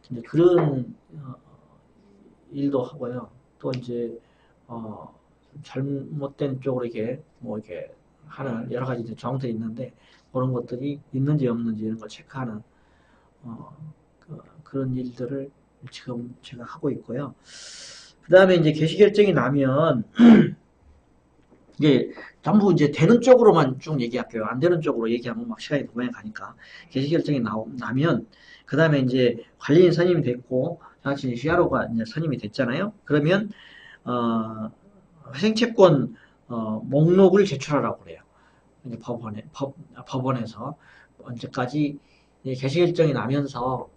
이제 그런 일도 하고요. 또 이제 잘못된 쪽으로 이게 뭐 이렇게 하는 여러 가지 정황들이 있는데 그런 것들이 있는지 없는지 이런 걸 체크하는 그런 일들을 지금 제가 하고 있고요. 그 다음에 이제 개시 결정이 나면 이제 전부 이제 되는 쪽으로만 쭉 얘기할게요. 안 되는 쪽으로 얘기하면 막 시간이 너무 많이 가니까 개시 결정이 나면 그 다음에 이제 관리인 선임이 됐고 같이 CRO가 이제 선임이 됐잖아요. 그러면 회생채권 목록을 제출하라고 그래요. 이제 법원에서 언제까지 개시 결정이 나면서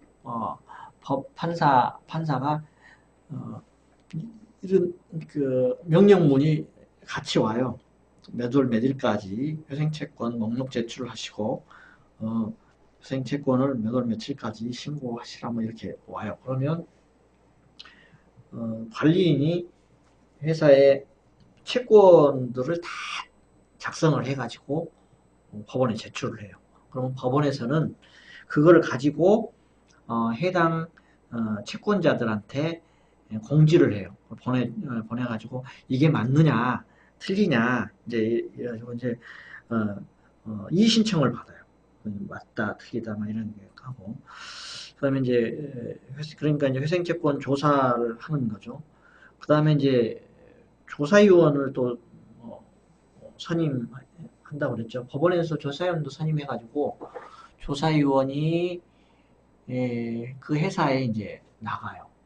판사가 이런 그 명령문이 같이 와요. 몇 월 몇일까지 회생채권 목록 제출을 하시고 회생채권을 몇 월 며칠까지 신고하시라 뭐 이렇게 와요. 그러면 관리인이 회사의 채권들을 다 작성을 해가지고 법원에 제출을 해요. 그러면 법원에서는 그거를 가지고 해당 채권자들한테 공지를 해요. 보내가지고 이게 맞느냐 틀리냐 이제 이의 신청을 받아요. 맞다 틀리다 막 이런 게 하고 그다음에 이제 그러니까 이제 회생채권 조사를 하는 거죠. 그다음에 이제 조사위원을 또 선임한다고 그랬죠. 법원에서 조사위원도 선임해가지고 조사위원이 그 회사에 이제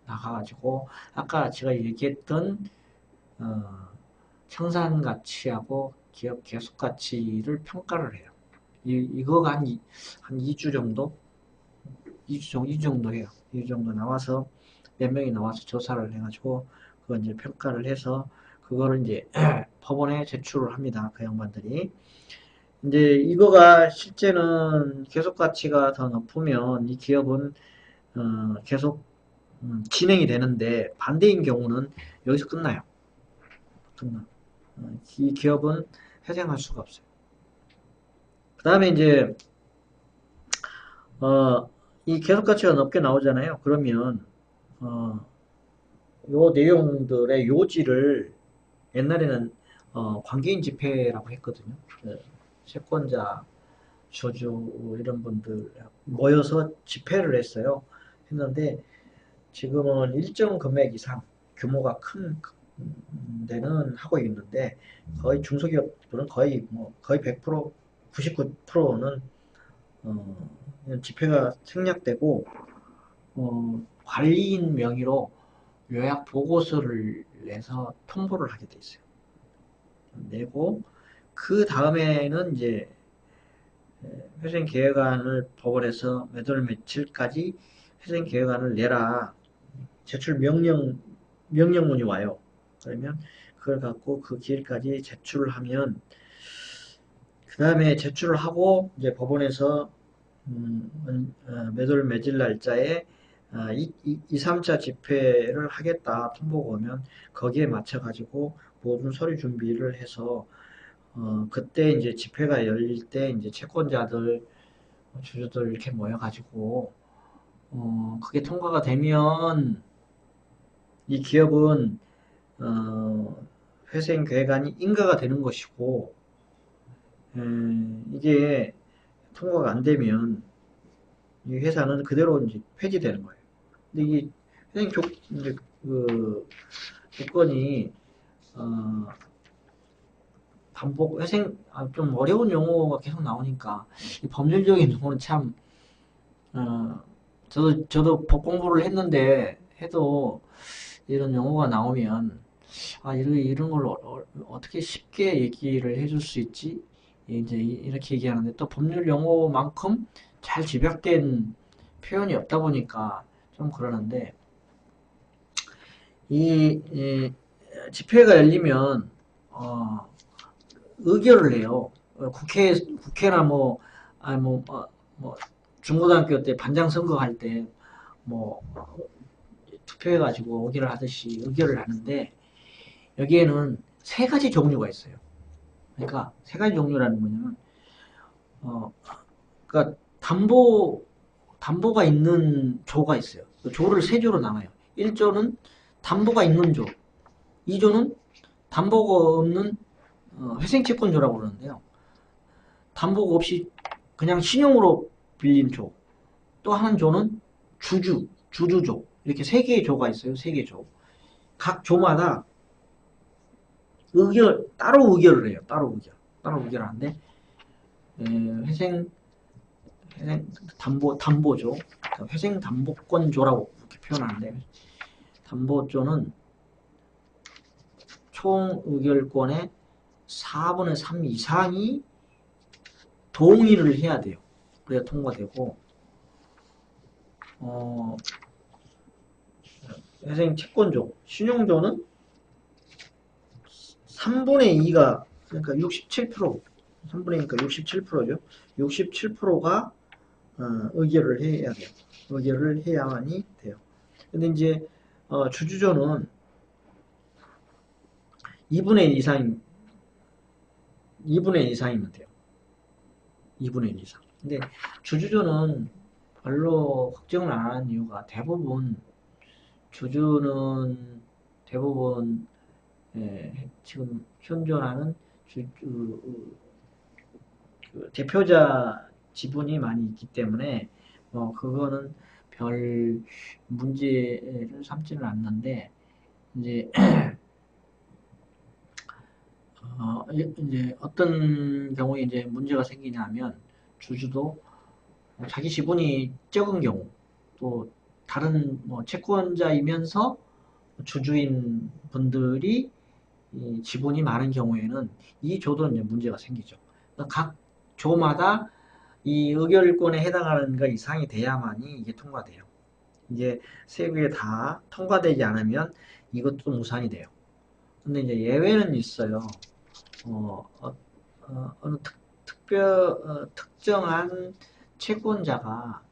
나가가지고 아까 제가 얘기했던 청산 가치하고 기업 계속 가치를 평가를 해요. 이거가 한 2주 정도? 2주 정도 해요. 2주 정도 나와서 몇 명이 나와서 조사를 해가지고 그걸 이제 평가를 해서 그거를 이제 법원에 제출을 합니다. 그 양반들이. 이제 이거가 실제는 계속 가치가 더 높으면 이 기업은 계속 진행이 되는데 반대인 경우는 여기서 끝나요. 이 기업은 회생할 수가 없어요. 그 다음에 이제 이 계속 가치가 높게 나오잖아요. 그러면 요 내용들의 요지를 옛날에는 관계인 집회라고 했거든요. 채권자, 주주 이런 분들 모여서 집회를 했는데 지금은 일정 금액 이상 규모가 큰 데는 하고 있는데 거의 중소기업들은 거의 100% 99%는 집회가 생략되고 관리인 명의로 요약 보고서를 내서 통보를 하게 돼 있어요. 내고 그 다음에는 이제 회생계획안을 법원에서 몇 월 며칠까지 회생계획안을 내라 제출 명령문이 와요. 그러면 그걸 갖고 그 기일까지 제출을 하면 그 다음에 제출을 하고 이제 법원에서 몇 월 며칠 날짜에 2, 3차 집회를 하겠다 통보가 오면 거기에 맞춰 가지고 모든 서류 준비를 해서 그때 이제 집회가 열릴 때 이제 채권자들 주주들 이렇게 모여 가지고 그게 통과가 되면 이 기업은 회생 계획안이 인가가 되는 것이고, 이게 통과가 안 되면 이 회사는 그대로 이제 폐지되는 거예요. 근데 이게 회생 이제 그 조건이 반복 회생 좀 어려운 용어가 계속 나오니까 이 법률적인 용어는 참 저도 법 공부를 했는데 해도 이런 용어가 나오면 이런 걸 어떻게 쉽게 얘기를 해줄 수 있지? 이제 이렇게 얘기하는데 또 법률 용어만큼 잘 집약된 표현이 없다 보니까 좀 그러는데 이 집회가 열리면 의결을 해요. 국회나 뭐 중고등학교 때 반장 선거할 때 뭐 투표해가지고 의결을 하듯이 의결을 하는데 여기에는 세 가지 종류가 있어요. 그러니까 세 가지 종류라는 뭐냐면 그러니까 담보가 있는 조가 있어요. 조를 세 조로 나눠요. 1조는 담보가 있는 조, 2조는 담보가 없는 회생채권조라고 그러는데요. 담보가 없이 그냥 신용으로 빌린 조. 또 한 조는 주주조. 이렇게 세 개의 조가 있어요. 세 개의 조. 각 조마다 따로 의결을 해요. 따로 의결하는데, 회생 담보조, 회생 담보권조라고 이렇게 표현하는데, 담보조는 총 의결권의 4분의 3 이상이 동의를 해야 돼요. 그래야 통과되고, 회생 채권조, 신용조는 3분의 2가, 그러니까 67%, 3분의 2니까 67%죠. 67%가 의결을 해야 돼요. 의결을 해야만이 돼요. 근데 이제 주주조는 2분의 1 이상이면 돼요. 2분의 1 이상. 근데 주주조는 별로 걱정을 안 하는 이유가 주주는 대부분 지금 현존하는 대표자 지분이 많이 있기 때문에 그거는 별 문제를 삼지는 않는데 이제 이제 어떤 경우에 이제 문제가 생기냐면 주주도 자기 지분이 적은 경우 또 다른 채권자이면서 주주인 분들이 지분이 많은 경우에는 이 조도 이제 문제가 생기죠. 그러니까 각 조마다 이 의결권에 해당하는 것 이상이 돼야만이 이게 통과돼요. 이게 세 개 다 통과되지 않으면 이것도 무산이 돼요. 근데 이제 예외는 있어요. 어느 특정한 채권자가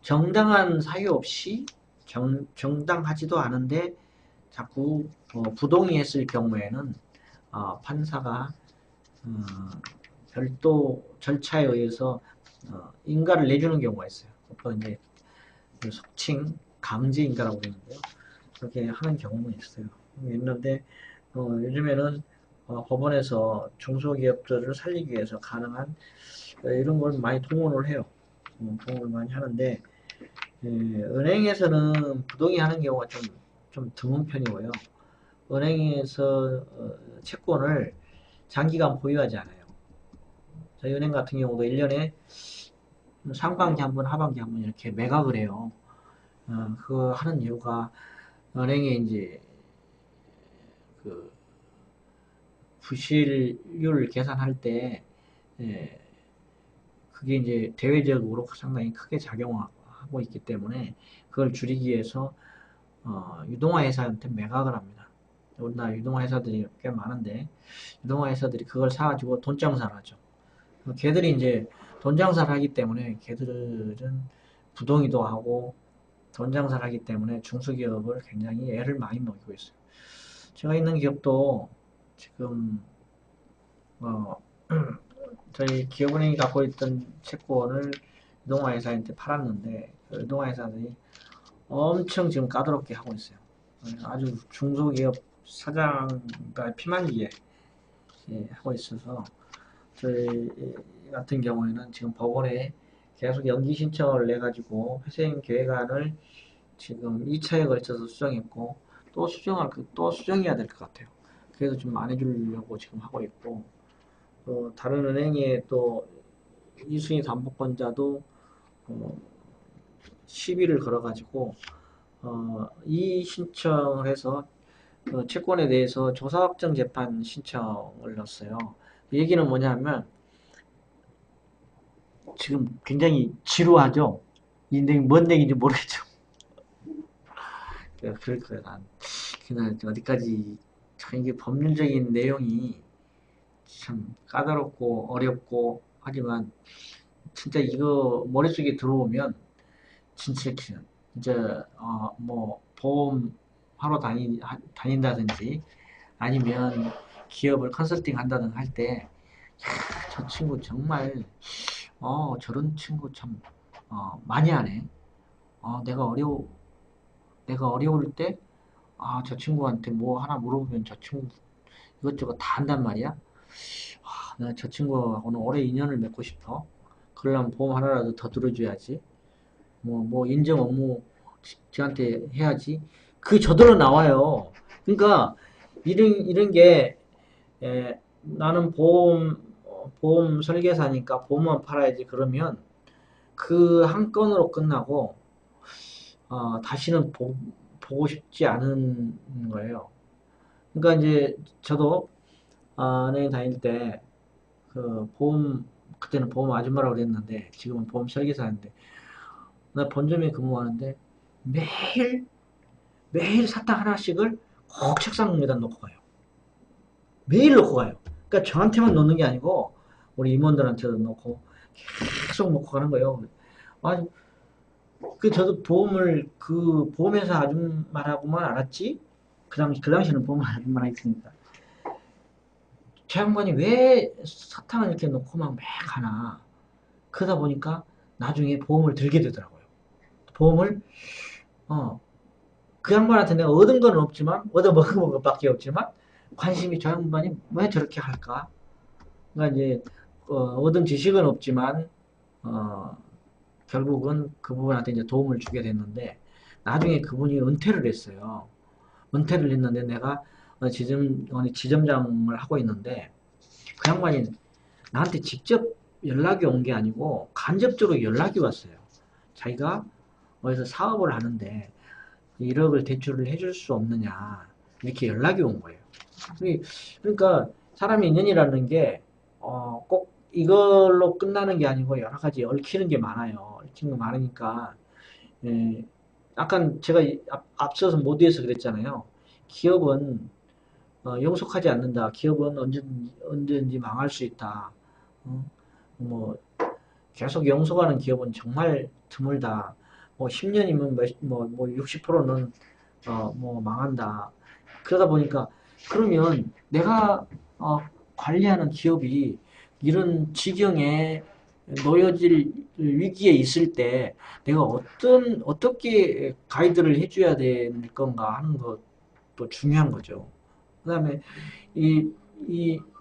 정당한 사유 없이 정당하지도 않은데 자꾸 부동의했을 경우에는 판사가 별도 절차에 의해서 인가를 내주는 경우가 있어요. 또 이제 속칭 강제 인가라고 그러는데요. 그렇게 하는 경우는 있는데 요즘에는 법원에서 중소기업들을 살리기 위해서 가능한 이런 걸 많이 동원을 해요. 동원을 많이 하는데 은행에서는 부동의하는 경우가 좀 드문 편이고요. 은행에서 채권을 장기간 보유하지 않아요. 저희 은행 같은 경우도 1년에 상반기 한 번, 하반기 한 번 이렇게 매각을 해요. 그거 하는 이유가 은행에 이제 그 부실률 계산할 때 그게 이제 대외적으로 상당히 크게 작용하고 있기 때문에 그걸 줄이기 위해서 유동화 회사한테 매각을 합니다. 우리나라 유동화 회사들이 꽤 많은데 유동화 회사들이 그걸 사가지고 돈 장사를 하죠. 걔들이 이제 돈 장사를 하기 때문에 걔들은 부동의도 하고 돈 장사를 하기 때문에 중소기업을 굉장히 애를 많이 먹이고 있어요. 제가 있는 기업도 지금 저희 기업은행이 갖고 있던 채권을 유동화 회사한테 팔았는데 그 유동화 회사들이 엄청 지금 까다롭게 하고 있어요. 아주 중소기업 사장과 피말리게 하고 있어서 저희 같은 경우에는 지금 법원에 계속 연기 신청을 내가지고 회생 계획안을 지금 2차에 걸쳐서 수정했고 또 수정해야 될 것 같아요. 그래서 좀 안 해주려고 지금 하고 있고 다른 은행에 또 이순위 담보권자도 시비를 걸어가지고 이의 신청을 해서 채권에 대해서 조사확정 재판 신청을 넣었어요. 얘기는 뭐냐면 지금 굉장히 지루하죠. 이 내용 뭔 내용인지 모르겠죠. 그럴 거야 난. 그냥 어디까지 참 이게 법률적인 내용이 참 까다롭고 어렵고 하지만 진짜 이거 머릿속에 들어오면 진짜 진짜 뭐 보험 하러 다닌다든지 아니면 기업을 컨설팅 한다든가 할 때 저 친구 정말 저런 친구 참 많이 하네. 내가 어려울 때 저 친구한테 뭐 하나 물어보면 저 친구 이것저것 다 한단 말이야. 내가 저 친구하고는 오래 인연을 맺고 싶어. 그러려면 보험 하나라도 더 들어줘야지. 뭐 인정 업무 저한테 해야지. 그 저절로 나와요. 그러니까 이런 게 나는 보험 설계사니까 보험만 팔아야지 그러면 그 한 건으로 끝나고 다시는 보고 싶지 않은 거예요. 그러니까 이제 저도 은행 다닐 때 그 보험 그때는 보험 아줌마라고 그랬는데 지금은 보험 설계사인데 나 본점에 근무하는데 매일 매일 사탕 하나씩을 꼭 책상 위에다 놓고 가요. 매일 놓고 가요. 그러니까 저한테만 놓는 게 아니고 우리 임원들한테도 놓고 계속 놓고 가는 거예요. 아, 저도 그 보험회사 아줌마라고만 알았지. 그 당시에는 보험 아줌마라 했으니까. 저 양반이 왜 사탕을 이렇게 놓고 막 가나. 그러다 보니까 나중에 보험을 들게 되더라고요. 보험을 어, 그 양반한테 내가 얻은 건 없지만 얻어먹은 것밖에 없지만 관심이 저 양반이 왜 저렇게 할까? 그러니까 이제 얻은 지식은 없지만 어, 결국은 그분한테 이제 도움을 주게 됐는데 나중에 그분이 은퇴를 했어요. 은퇴를 했는데 내가 지점장을 하고 있는데 그 양반이 나한테 직접 연락이 온 게 아니고 간접적으로 연락이 왔어요. 자기가 어디서 사업을 하는데 1억을 대출을 해줄 수 없느냐 이렇게 연락이 온 거예요. 그러니까 사람이 인연이라는 게 꼭 이걸로 끝나는 게 아니고 여러 가지 얽히는 게 많아요. 얽히는 게 많으니까 예, 약간 제가 앞서서 모두에서 그랬잖아요. 기업은 영속하지 않는다. 기업은 언제든지 망할 수 있다. 어? 뭐 계속 영속하는 기업은 정말 드물다. 뭐 10년이면 뭐 60%는 뭐 망한다. 그러다 보니까 그러면 내가 관리하는 기업이 이런 지경에 놓여질 위기에 있을 때 내가 어떻게 가이드를 해줘야 될 건가 하는 것도 중요한 거죠. 그다음에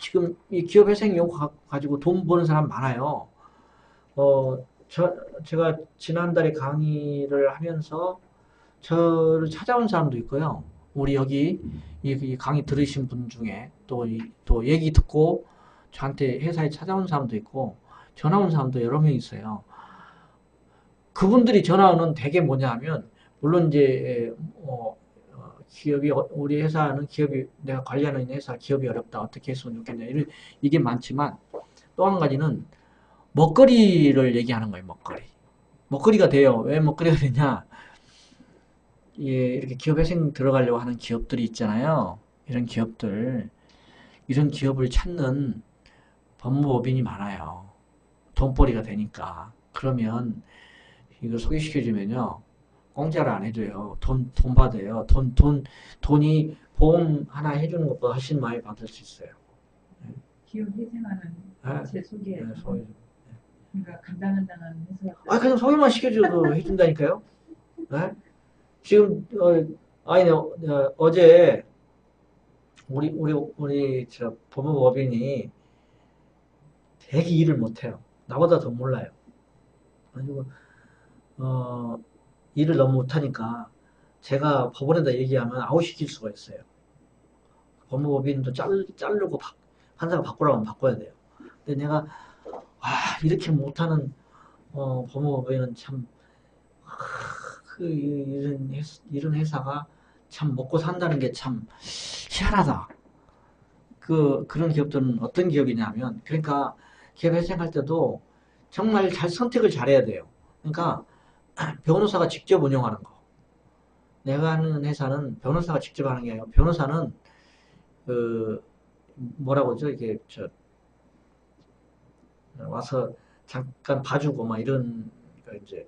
지금 이 기업 회생용 가지고 돈 버는 사람 많아요. 제가 지난달에 강의를 하면서 저를 찾아온 사람도 있고요. 우리 여기 이 강의 들으신 분 중에 또 얘기 듣고 저한테 회사에 찾아온 사람도 있고 전화 온 사람도 여러 명 있어요. 그분들이 전화 오는 대개 뭐냐 하면 물론 이제 기업이 우리 회사는 기업이 내가 관리하는 회사 기업이 어렵다 어떻게 했으면 좋겠냐 이게 많지만 또 한 가지는 먹거리를 얘기하는 거예요. 먹거리가 돼요. 왜 먹거리가 되냐? 이렇게 기업 회생 들어가려고 하는 기업들이 있잖아요. 이런 기업을 찾는 법무법인이 많아요. 돈벌이가 되니까. 그러면 이거 소개시켜주면요. 공짜로 안 해줘요. 돈 받아요. 돈이 보험 하나 해주는 것보다 훨씬 많이 받을 수 있어요. 기업 회생하는 제 소개. 네, 소개. 그러니까 간당간당한 회사. 그냥 소개만 시켜줘도 해준다니까요. 네? 지금 아니 어제 우리 저 법무법인이 되게 일을 못해요. 나보다 더 몰라요. 그리고 일을 너무 못하니까 제가 법원에다 얘기하면 아웃시킬 수가 있어요. 법무법인도 자르고 판사가 바꾸라고 하면 바꿔야 돼요. 근데 내가 이렇게 못하는 법무법인은 참 이런 회사가 참 먹고 산다는 게 참 희한하다. 그런 기업들은 어떤 기업이냐면, 그러니까 기업 회생할 때도 정말 잘 선택을 잘해야 돼요. 그러니까 변호사가 직접 운영하는 거. 내가 하는 회사는 변호사가 직접 하는 게 아니고, 변호사는 그 뭐라고 하죠? 이게 와서 잠깐 봐주고 막 이런 거 이제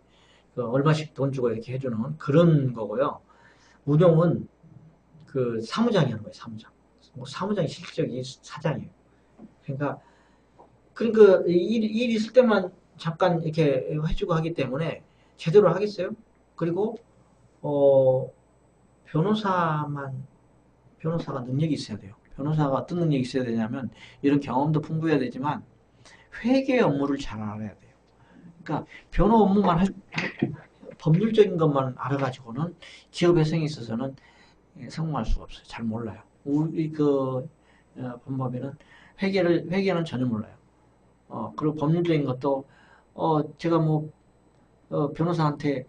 얼마씩 돈 주고 이렇게 해주는 그런 거고요. 운영은 그 사무장이 하는 거예요. 사무장. 사무장이 실질적인 사장이에요. 그러니까 일 있을 때만 잠깐 이렇게 해주고 하기 때문에 제대로 하겠어요? 그리고 변호사가 능력이 있어야 돼요. 변호사가 어떤 능력이 있어야 되냐면 이런 경험도 풍부해야 되지만 회계 업무를 잘 알아야 돼요. 그러니까 변호 업무만 법률적인 것만 알아가지고는 기업 회생에 있어서는 성공할 수가 없어요. 잘 몰라요. 우리 법무법인은 회계는 전혀 몰라요. 그리고 법률적인 것도 제가 변호사한테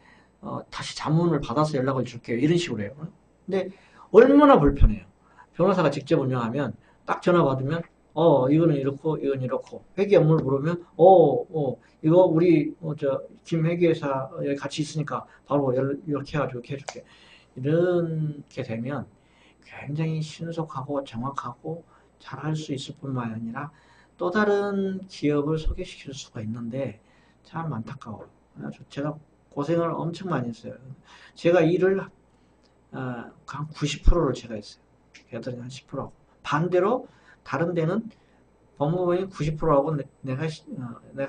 다시 자문을 받아서 연락을 줄게요. 이런 식으로 해요. 근데 얼마나 불편해요. 변호사가 직접 운영하면 딱 전화 받으면 이거는 이렇고 이건 이렇고 회계 업무를 물으면 이거 우리 김 회계사 여기 같이 있으니까 바로 이렇게 해가지고 이렇게 해줄게. 이렇게 되면 굉장히 신속하고 정확하고 잘할 수 있을 뿐만 아니라 또 다른 기업을 소개시킬 수가 있는데 참 안타까워요. 제가 고생을 엄청 많이 했어요. 제가 일을 한 90%를 제가 했어요. 애들이 한 10%하고. 반대로 다른 데는 법무법인이 90%하고 내가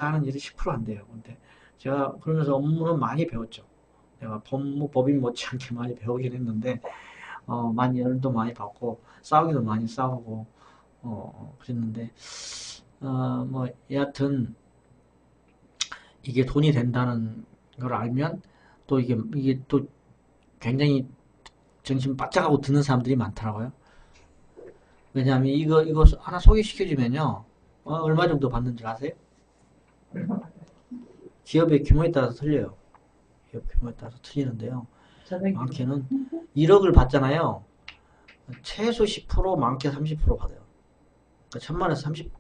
하는 일이 10% 안 돼요. 근데 제가 그러면서 업무는 많이 배웠죠. 내가 법무법인 못지않게 많이 배우긴 했는데 많이 열도 많이 받고 싸우기도 많이 싸우고 그랬는데 여하튼 이게 돈이 된다는 걸 알면 또 이게 또 굉장히 정신 바짝하고 듣는 사람들이 많더라고요. 왜냐하면 이거 하나 소개시켜주면요 얼마 정도 받는 줄 아세요? 기업의 규모에 따라서 틀려요. 기업 규모에 따라서 틀리는데요. 많게는 1억을 받잖아요. 최소 10%, 많게 30% 받아요. 그러니까 1,000만원에서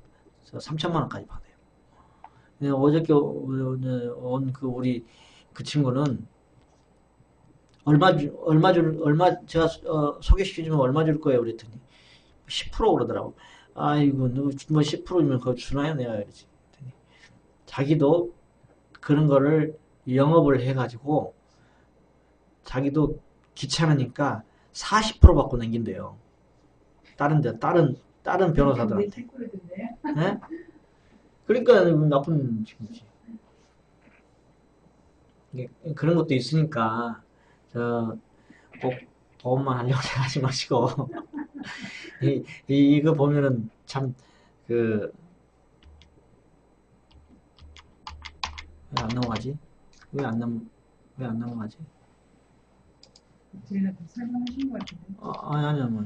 3천만원까지 받아요. 어저께 온 우리 그 친구는 제가 소개시켜주면 얼마 줄 거예요? 그랬더니 10% 그러더라고. 아이고, 뭐 10%면 그거 주나요? 내가 그러지. 자기도 그런 거를 영업을 해가지고 자기도 귀찮으니까 40% 받고 남긴대요. 다른 변호사들한테. 네? 그러니까 나쁜 친구지. 그런 것도 있으니까 꼭 보험만 하려고 생각하지 마시고 이거 보면은 참 왜 안 넘어가지? 왜 안 넘어가지? 제가 다 설명하신 것 같은데. 아니요, 뭐.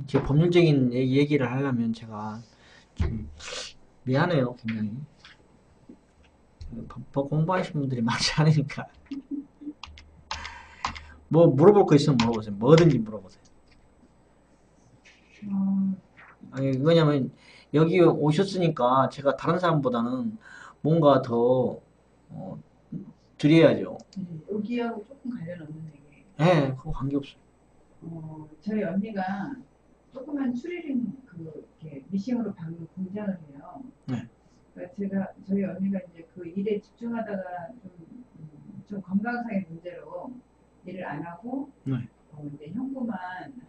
제 법률적인 얘기를 하려면 제가 좀 미안해요, 굉장히. 법 공부하신 분들이 많지 않으니까. 뭐 물어볼 거 있으면 물어보세요. 뭐든지 물어보세요. 아니, 왜냐면 여기 오셨으니까 제가 다른 사람보다는 뭔가 더 드려야죠. 여기하고 조금 관련 없는 얘기예요. 네, 그거 관계없어요. 저희 언니가 조그만 추리링 이렇게 미싱으로 박는 공장을 해요. 네. 그러니까 저희 언니가 이제 그 일에 집중하다가 좀 건강상의 문제로 일을 안 하고 네. 이제 현구만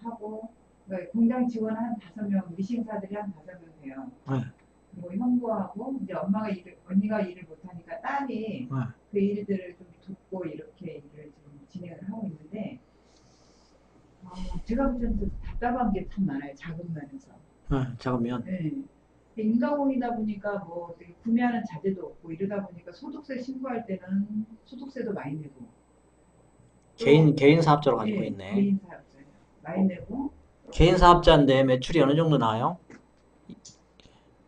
하고 그러니까 공장 직원 한 5명, 미싱사들이 한 5명 돼요. 네. 그리고 형부하고 이제 언니가 일을 못하니까 딸이 네. 그 일들을 좀 돕고 이렇게 일을 지금 진행을 하고 있는데 제가 볼 때는 좀 답답한 게 참 많아요. 자금 면에서. 작으면 네. 인가공이다 보니까 뭐 어떻게 구매하는 자재도 없고 이러다 보니까 소득세 신고할 때는 소득세도 많이 내고 또 개인 사업자로 가지고 예, 있네. 개인 사업자예요. 많이 내고 개인 사업자인데 매출이 어느 정도 나와요?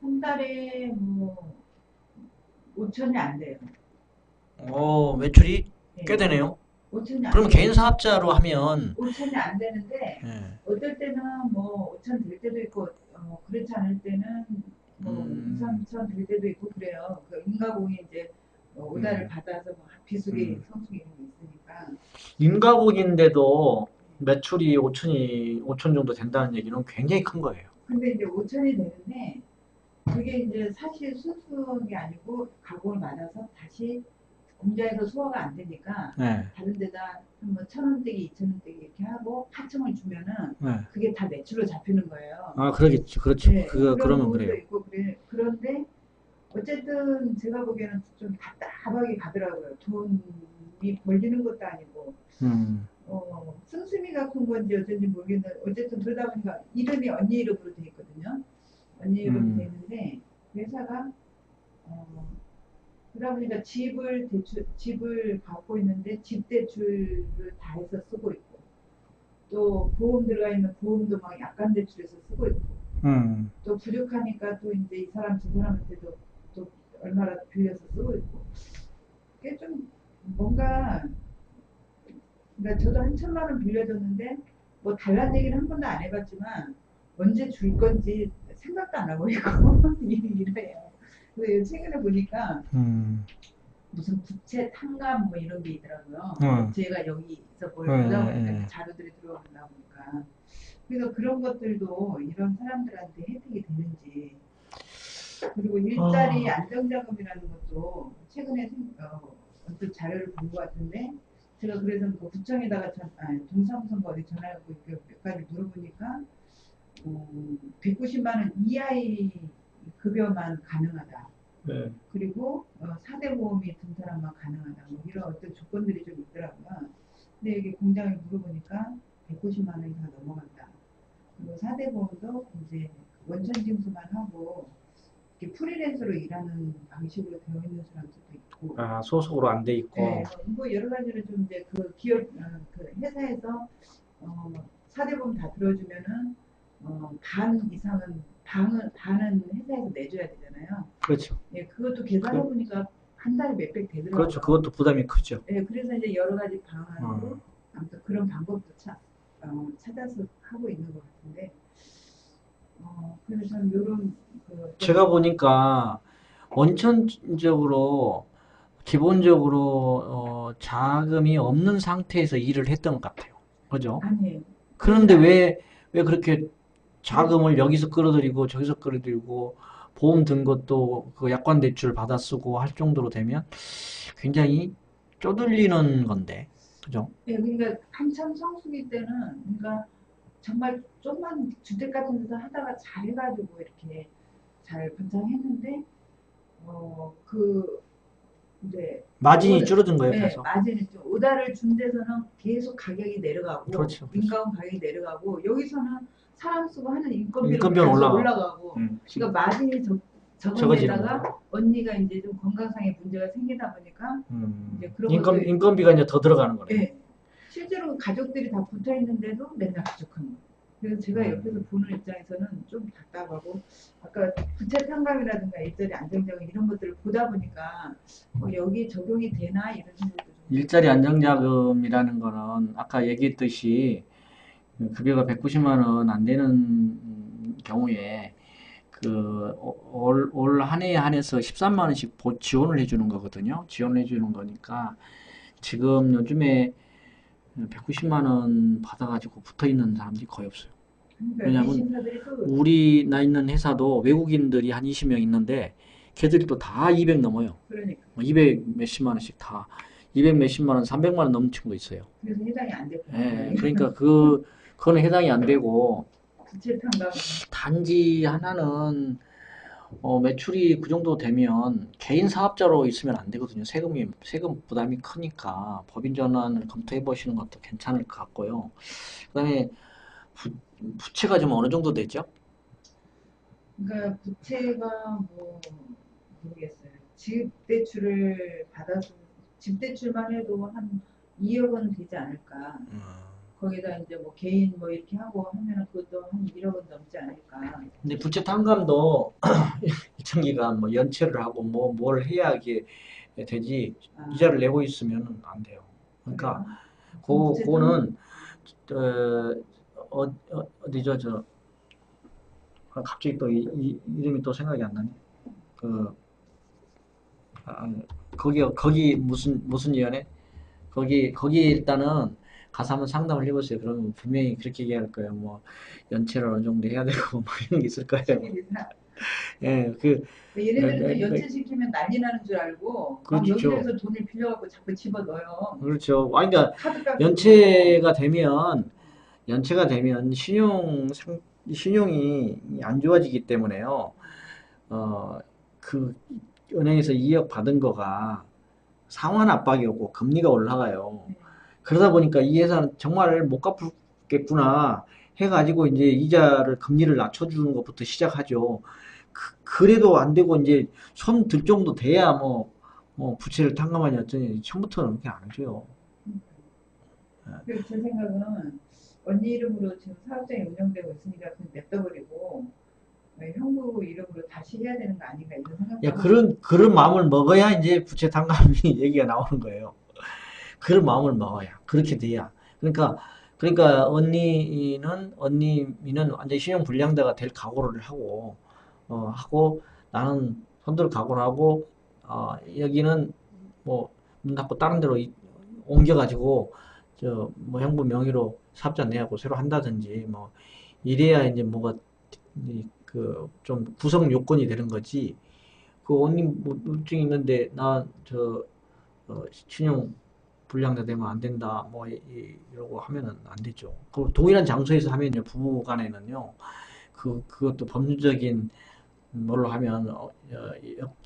한 달에 뭐 5천이 안 돼요. 매출이 꽤 예, 되네요. 5천이 안 그러면 돼요. 개인 사업자로 하면 5천이 안 되는데 예, 어떨 때는 뭐 5천 될 때도 있고 그렇지 않을 때는 뭐 2, 음, 3천 될 때도 있고 그래요. 그 인가공이 이제 오다를 음, 받아서 뭐 비수기, 음. 성수기 이런 게 있으니까. 인가공인데도 매출이 5천 정도 된다는 얘기는 굉장히 큰 거예요. 근데 이제 5천이 되는데 그게 이제 사실 순수한 게 아니고 가공을 받아서 다시 공장에서 소화가 안 되니까 네, 다른 데다 한번 1,000원대기, 2,000원대기 이렇게 하고 하청을 주면은 네. 그게 다 매출로 잡히는 거예요. 아, 그러겠죠. 그렇죠. 네, 그런 그러면 부분도 그래요. 있고 그런데 어쨌든 제가 보기에는 좀 답답하게 가더라고요. 돈이 벌리는 것도 아니고 음, 씀씀이가 큰 건지 어쩐지 모르겠는데 어쨌든 그러다 보니까 이름이 언니 이름으로 돼 있거든요. 언니 이름으로 돼 음, 있는데 회사가 어, 그러다 보니까 집을 갖고 있는데 집 대출을 다 해서 쓰고 있고 또 보험 들어가 있는 보험도 막 약간 대출해서 쓰고 있고 음. 또 부족하니까 또 이제 이 사람 저 사람한테도 또 얼마라도 빌려서 쓰고 있고 그게 좀 뭔가 그러니까 저도 한 1,000만 원 빌려줬는데 뭐 달란 얘기는 한 번도 안 해봤지만 언제 줄 건지 생각도 안 하고 있고 이래요. 그래서 최근에 보니까 음, 무슨 부채 탕감 뭐 이런 게 있더라고요. 음, 제가 여기서 뭘 예, 보다 보니까 예. 자료들이 들어온다 보니까 그래서 그런 것들도 이런 사람들한테 혜택이 되는지 그리고 일자리 아, 안정자금이라는 것도 최근에 언뜻 자료를 본 것 같은데 제가 그래서 뭐 구청에다가 동사무소가 어디 전화하고 이렇게 몇 가지 물어보니까 190만 원 이하의 급여만 가능하다. 네. 그리고 4대 보험이 든 사람만 가능하다. 뭐 이런 어떤 조건들이 좀 있더라고요. 근데 여기 공장에 물어보니까 190만 원이 다 넘어간다. 그리고 4대 보험도 이제 원천 징수만 하고 이렇게 프리랜서로 일하는 방식으로 되어 있는 사람들도 있고, 아, 소속으로 안 돼 있고, 네, 뭐 여러 가지를 좀 이제 그 기업, 그 회사에서 4대 보험 다 들어주면은 반 이상은 반은 회사에서 내줘야 되잖아요. 그렇죠. 예, 그것도 계산해 그, 보니까 한 달에 몇백 그렇죠. 되더라고요. 그것도 부담이 크죠. 예, 그래서 이제 여러 가지 방안으로 어. 아무튼 그런 방법도 찾아서 하고 있는 것 같은데, 그래서 저는 이런 그 제가 어떤 보니까 원천적으로 기본적으로 자금이 없는 상태에서 일을 했던 것 같아요. 그죠? 아니에요. 그렇지 그런데 않아요. 왜 그렇게 그렇, 자금을 여기서 끌어들이고 저기서 끌어들이고 보험 든 것도 그 약관 대출 받아 쓰고 할 정도로 되면 굉장히 쪼들리는 건데. 그죠? 예, 그러니까 한참 성수기 때는 그러니까 정말 좀만 주택 같은 데서 하다가 잘해가지고 이렇게 잘 번창했는데 그 이제 마진이 오다, 줄어든 거예요, 예, 계속. 마진이 좀 오다를 준 데서는 계속 가격이 내려가고 그렇죠, 그렇죠. 인가원 가격이 내려가고 여기서는 사람 쓰고 하는 인건비는 인건비는 계속 올라가고, 올라가고 지금 그러니까 마진이 적은 적어지는 거죠. 데다가 언니가 이제 좀 건강상의 문제가 생기다 보니까 이제 그런 것들 인건비가 이제 더 들어가는 거네요. 예, 실제로 가족들이 다 붙어 있는데도 맨날 부족한 거예요. 그래서 제가 옆에서 음. 보는 입장에서는 좀 답답하고 아까 부채 탕감이라든가 일자리 안정자금 이런 것들을 보다 보니까 여기 적용이 되나 이런 생각도 좀 일자리 안정자금이라는 거는 아까 얘기했듯이 급여가 190만 원 안 되는 경우에 올 한 해에 한해서 13만 원씩 지원을 해주는 거거든요. 지원을 해주는 거니까 지금 요즘에 190만 원 받아가지고 붙어 있는 사람들이 거의 없어요. 그러니까 이 왜냐하면 심사들이 또 우리 나 있는 회사도 외국인들이 한 20명 있는데 걔들이 또 다 200 넘어요. 그러니까 200 몇십만 원씩 다 200 몇십만 원, 300만 원 넘는 친구 있어요. 그래서 해당이 안 됐구나. 예, 그러니까 그거는 해당이 안 되고 부채 탕감 단지 하나는 매출이 그 정도 되면 개인 사업자로 있으면 안 되거든요. 세금 부담이 크니까 법인 전환을 검토해 보시는 것도 괜찮을 것 같고요. 그다음에 부, 부채가 좀 어느 정도 되죠? 그러니까 부채가 뭐 모르겠어요. 집 대출을 받아서 집 대출만 해도 한 2억은 되지 않을까. 거기다 이제 뭐 개인 뭐 이렇게 하고 하면은 그것도 한 1억은 넘지 않을까. 근데 부채 탕감도 일정 기간 뭐 연체를 하고 뭐 뭘 해야 이게 되지 아, 이자를 내고 있으면 안 돼요. 그래요? 그러니까 그럼 부채 그거는 어디죠 저 갑자기 또 이름이 또 생각이 안 나네. 그 아, 거기 무슨 위원회? 거기 일단은 가서 한번 상담을 해보세요. 그러면 분명히 그렇게 얘기할 거예요. 뭐 연체를 어느 정도 해야 되고 뭐 이런 게 있을 거예요. 책임이나 예, 그 얘네들은 또 연체시키면 난리 나는 줄 알고 막 그렇죠. 여기저기서 돈을 빌려갖고 자꾸 집어넣어요. 그렇죠. 아니, 그러니까 카드값으로. 연체가 되면 신용이 안 좋아지기 때문에요. 그 은행에서 2억 받은 거가 상환 압박이 오고 금리가 올라가요. 네. 그러다 보니까 이 회사는 정말 못 갚겠구나 해가지고 이제 이자를 금리를 낮춰주는 것부터 시작하죠. 그래도 안 되고 이제 손 들 정도 돼야 뭐 부채를 탕감하니 어쩌니 처음부터는 그렇게 안 해줘요. 그리고 제 생각은 언니 이름으로 지금 사업장이 운영되고 있으니까 그냥 냅둬버리고 형부 이름으로 다시 해야 되는 거 아닌가 이런 생각도 야, 하고. 그런 마음을 먹어야 이제 부채 탕감이 얘기가 나오는 거예요. 그런 마음을 먹어야. 그렇게 돼야. 그러니까 언니는 완전히 신용 불량자가 될 각오를 하고 나는 손들 각오를 하고, 여기는 뭐, 문 닫고 다른 데로 옮겨가지고, 뭐, 형부 명의로 사업자 내하고 새로 한다든지, 뭐, 이래야 이제 뭐가, 좀 구성 요건이 되는 거지. 그 언니 뭐, 물증이 있는데, 신용 불량자 되면 안 된다. 뭐 이러고 하면은 안 되죠. 그 동일한 장소에서 하면요, 부부 간에는요, 그것도 법률적인 뭘로 하면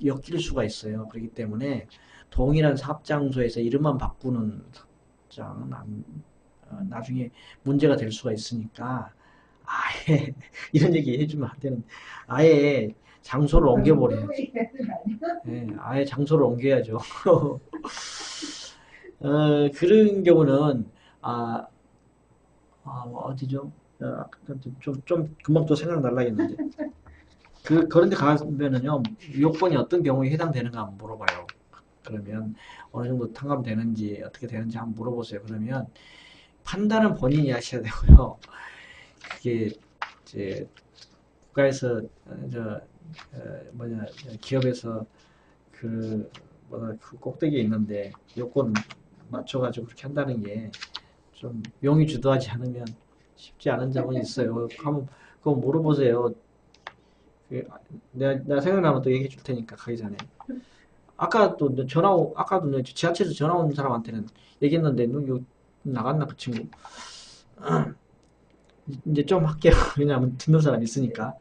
엮일 수가 있어요. 그렇기 때문에 동일한 사업 장소에서 이름만 바꾸는 장은 나중에 문제가 될 수가 있으니까 아예 이런 얘기 해주면 안 되는. 아예 장소를 옮겨버려야죠. 예, 아예 장소를 옮겨야죠. 그런 경우는 아, 어디죠? 좀 금방 또 생각날라 했는데 그런 데 가면은요, 요건이 어떤 경우에 해당되는가 한번 물어봐요. 그러면 어느 정도 탕감되는지 어떻게 되는지 한번 물어보세요. 그러면 판단은 본인이 하셔야 되고요. 그게 이제 국가에서 뭐냐 기업에서 그 꼭대기에 있는데 요건 맞춰가지고 그렇게 한다는 게 좀 명의 주도하지 않으면 쉽지 않은 점은 있어요. 한번 그거 물어보세요. 내가 생각나면 또 얘기해 줄 테니까 가기 전에. 아까도 지하철에서 전화 온 사람한테는 얘기했는데 너 나갔나 그 친구. 이제 좀 할게요. 왜냐하면 듣는 사람 있으니까.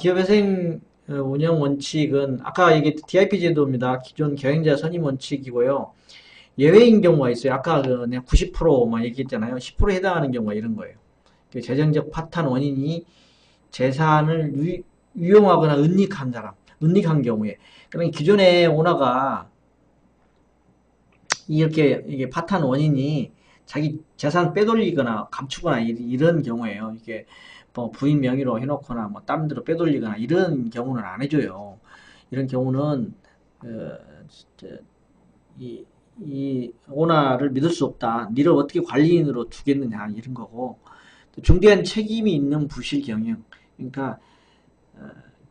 기업회생 운영 원칙은 아까 얘기 DIP 제도입니다. 기존 경영자 선임 원칙이고요. 예외인 경우가 있어요. 아까 내가 90%만 얘기했잖아요. 10% 해당하는 경우가 이런 거예요. 그 재정적 파탄 원인이 재산을 유용하거나 은닉한 경우에. 그러니까 기존의 오너가 이게 파탄 원인이 자기 재산 빼돌리거나 감추거나 이런 경우에요. 이게 뭐 부인 명의로 해놓거나 뭐 다른 데로 빼돌리거나 이런 경우는 안 해줘요. 이런 경우는 어, 이 오너를 믿을 수 없다. 니를 어떻게 관리인으로 두겠느냐 이런 거고 또 중대한 책임이 있는 부실 경영. 그러니까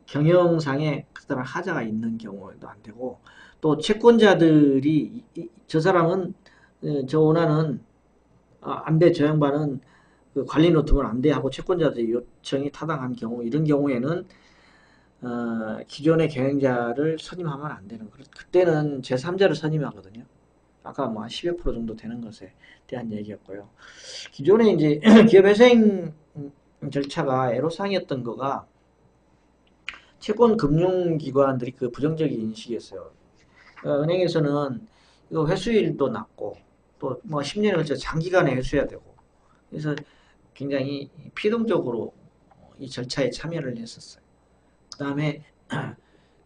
경영상에 그다음 하자가 있는 경우도 안 되고 또 채권자들이 저 사람은 저 오너는 안 돼, 저 양반은 그 관리 노트북은 안 돼 하고 채권자들의 요청이 타당한 경우 이런 경우에는 기존의 경영자를 선임하면 안 되는 그때는 제3자를 선임하거든요. 아까 뭐 한 10여 프로 정도 되는 것에 대한 얘기였고요. 기존에 이제 기업회생 절차가 애로사항이었던 거가 채권 금융기관들이 그 부정적인 인식이었어요. 은행에서는 이거 회수율도 낮고 또 뭐 10년에 걸쳐 장기간에 회수해야 되고 그래서 굉장히 피동적으로 이 절차에 참여를 했었어요. 그 다음에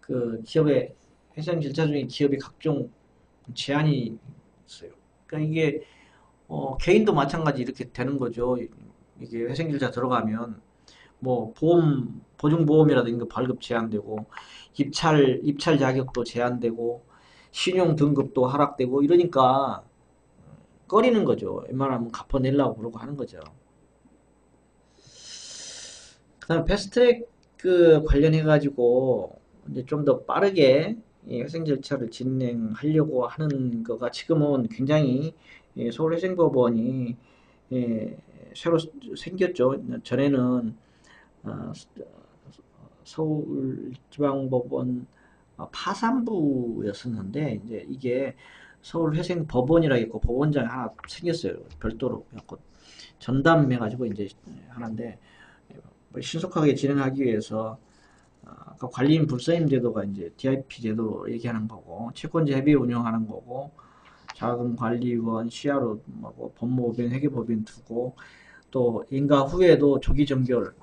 그 기업의 회생 절차 중에 기업이 각종 제한이 있어요. 그러니까 이게 개인도 마찬가지 이렇게 되는 거죠. 이게 회생 절차 들어가면 뭐 보험 보증보험이라든가 발급 제한되고 입찰 자격도 제한되고 신용 등급도 하락되고 이러니까 꺼리는 거죠. 웬만하면 갚아내려고 그러고 하는 거죠. 그다음 패스트트랙 그 관련해 가지고 이제 좀 더 빠르게 회생 절차를 진행하려고 하는 거가 지금은 굉장히 서울회생법원이 새로 생겼죠. 전에는 서울지방법원 파산부였었는데 이제 이게 서울회생법원이라 했고 법원장이 하나 생겼어요. 별도로 해갖고 전담해가지고 이제 하는데 신속하게 진행하기 위해서 아까 관리인 불서임 제도가 이제 DIP 제도 얘기하는 거고 채권자 협의 운영하는 거고 자금관리원, CRO, 뭐 법무법인, 회계법인 두고 또 인가 후에도 조기정결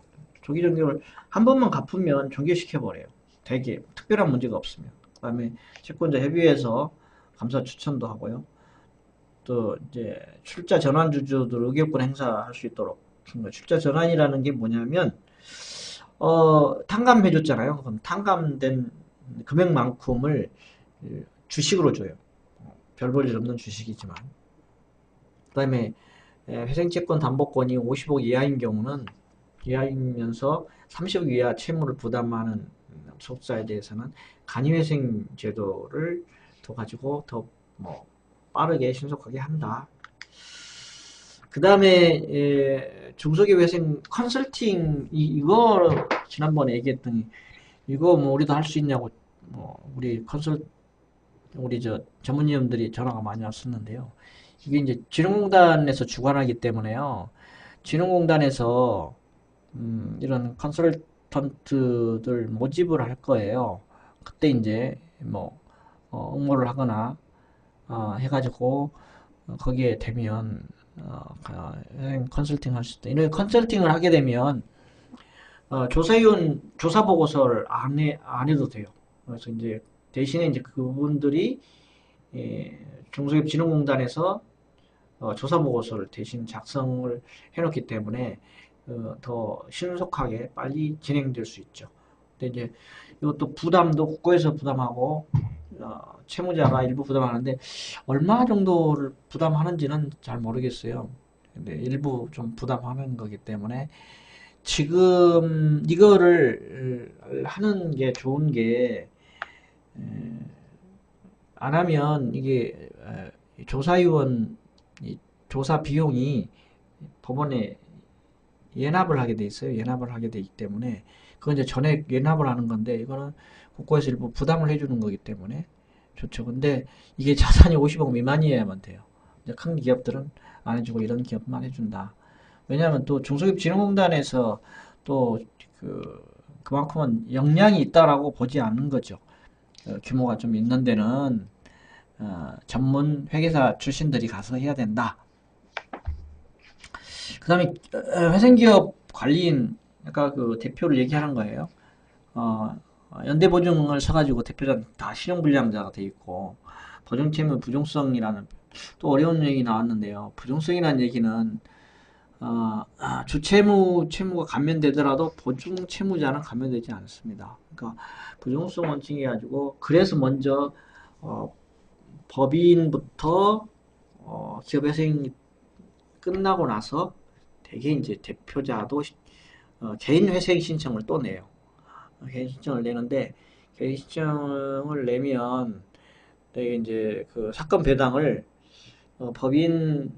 한 번만 갚으면 종결시켜버려요. 되게 특별한 문제가 없으면. 그 다음에 채권자 협의회에서 감사 추천도 하고요. 또 이제 출자 전환 주주들 의결권 행사할 수 있도록 출자 전환이라는 게 뭐냐면 탕감해줬잖아요. 그럼 탕감된 금액만큼을 주식으로 줘요. 별 볼 일 없는 주식이지만. 그 다음에 회생채권 담보권이 50억 이하인 경우는 이하이면서 30억 이하 채무를 부담하는 소득자에 대해서는 간이회생 제도를 더 가지고 더 뭐 빠르게 신속하게 한다. 그 다음에 중소기업 회생 컨설팅 이거 지난번에 얘기했더니 이거 뭐 우리도 할 수 있냐고 우리 저 전문위원들이 전화가 많이 왔었는데요. 이게 이제 진흥공단에서 주관하기 때문에요. 진흥공단에서 이런 컨설턴트들 모집을 할 거예요. 그때 이제 뭐 응모를 하거나 해가지고 거기에 되면 컨설팅 할 수 있다. 이런 컨설팅을 하게 되면 조사위원 조사 보고서를 안 해도 돼요. 그래서 이제 대신에 이제 그분들이 중소기업진흥공단에서 조사 보고서를 대신 작성을 해놓기 때문에 더 신속하게 빨리 진행될 수 있죠. 근데 이제 이것도 부담도 국고에서 부담하고 채무자가 일부 부담하는데 얼마 정도를 부담하는지는 잘 모르겠어요. 근데 일부 좀 부담하는 거기 때문에 지금 이거를 하는 게 좋은 게 안 하면 이게 조사위원 조사 비용이 법원에 예납을 하게 돼 있어요. 예납을 하게 되기 때문에 그건 이제 전액 예납을 하는 건데 이거는 국고에서 일부 부담을 해주는 거기 때문에 좋죠. 근데 이게 자산이 50억 미만이어야만 돼요. 이제 큰 기업들은 안 해주고 이런 기업만 해준다. 왜냐하면 또 중소기업진흥공단에서 또 그만큼은 역량이 있다라고 보지 않는 거죠. 규모가 좀 있는 데는 전문 회계사 출신들이 가서 해야 된다. 그 다음에 회생기업 관리인 아까 그 대표를 얘기하는 거예요. 연대보증을 서가지고 대표자 다 신용불량자가 돼 있고 보증채무 부종성이라는 또 어려운 얘기 나왔는데요. 부종성이라는 얘기는 채무가 감면되더라도 보증채무자는 감면되지 않습니다. 그러니까 부종성 원칙이 가지고 그래서 먼저 법인부터 기업회생이 끝나고 나서 대개 이제 대표자도 개인 회생 신청을 또 내요. 개인 신청을 내는데 개인 신청을 내면 되게 이제 그 사건 배당을 법인을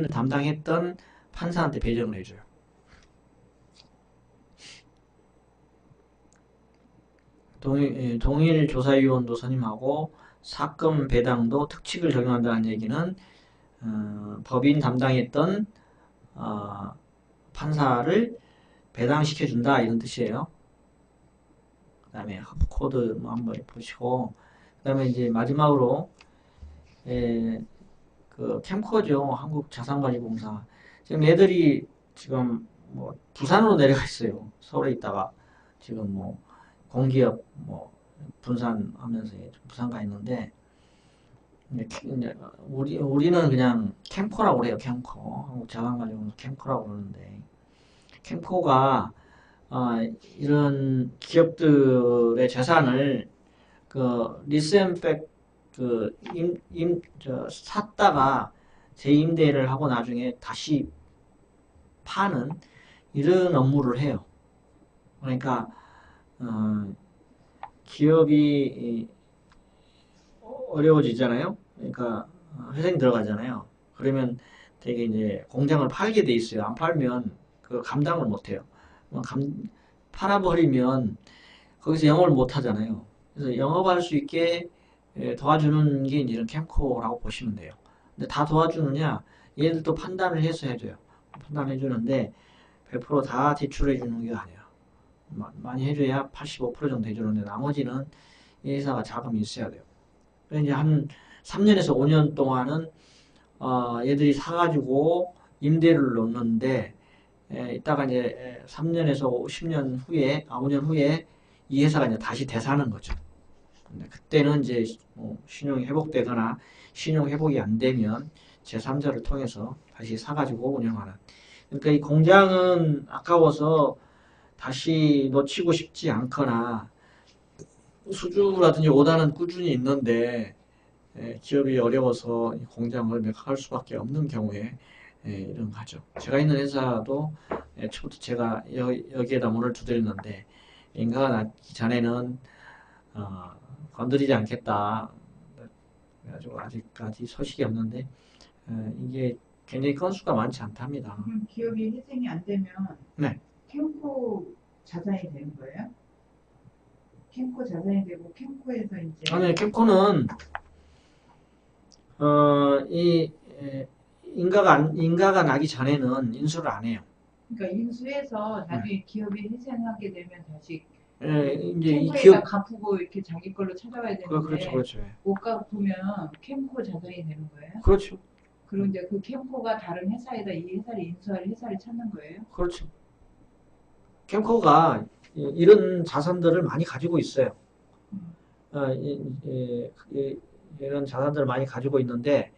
담당했던 판사한테 배정을 해줘요. 동일 조사위원도 선임하고 사건 배당도 특칙을 적용한다는 얘기는 법인 담당했던 판사를 배당시켜준다 이런 뜻이에요. 그다음에 코드 뭐 한번 보시고, 그다음에 이제 마지막으로 그 캠코죠. 한국자산관리공사. 지금 얘들이 지금 뭐 부산으로 내려가 있어요. 서울에 있다가 지금 뭐 공기업 뭐 분산하면서 부산 가 있는데, 이제 우리는 그냥 캠코라고 그래요. 캠코. 한국자산관리공사 캠코라고 그러는데, 캠코가 이런 기업들의 재산을 그 리스앤백 샀다가 재임대를 하고 나중에 다시 파는 이런 업무를 해요. 그러니까 기업이 어려워지잖아요. 그러니까 회생이 들어가잖아요. 그러면 되게 이제 공장을 팔게 돼 있어요. 안 팔면 그 감당을 못 해요. 팔아버리면 거기서 영업을 못 하잖아요. 그래서 영업할 수 있게 도와주는 게 이제 이런 캠코라고 보시면 돼요. 근데 다 도와주느냐? 얘들도 판단을 해서 해줘요. 판단해 주는데 100%다 대출해 주는 게 아니에요. 많이 해줘야 85% 정도 해주는데 나머지는 이 회사가 자금이 있어야 돼요. 그래서 이제 한 3년에서 5년 동안은 얘들이 사가지고 임대를 놓는데 이따가 이제 3년에서 10년 후에 5년 후에 이 회사가 이제 다시 되사는 거죠. 근데 그때는 이제 신용이 회복되거나 신용 회복이 안 되면 제3자를 통해서 다시 사가지고 운영하는. 그러니까 이 공장은 아까워서 다시 놓치고 싶지 않거나 수주라든지 오다는 꾸준히 있는데 기업이 어려워서 공장을 매각할 수밖에 없는 경우에 이런 거 하죠. 제가 있는 회사도 처음부터 제가 여기에다 문을 두드렸는데 인가가 나기 전에는 건드리지 않겠다. 그래가지고 아직까지 소식이 없는데 이게 굉장히 건수가 많지 않답니다. 그럼 기업이 회생이 안 되면 네. 캠코 자산이 되는 거예요? 캠코 자산이 되고 캠코에서 이제 아니, 캠코는 이 인가가 나기 전에는 인수를 안 해요. 그러니까 인수해서 나중에 네. 기업이 회생하게 되면 다시 이제 이 캠코에다 기업 갚고 이렇게 자기 걸로 찾아와야 그렇죠, 되는데 그렇죠, 못 갚으면 캠코 자산이 되는 거예요? 그렇죠, 그리고 이제 그 캠코가 다른 회사에다 이 회사를 인수할 회사를 찾는 거예요? 그렇죠. 캠코가 이런 자산들을 많이 가지고 있어요. 이런 자산들을 많이 가지고 있는데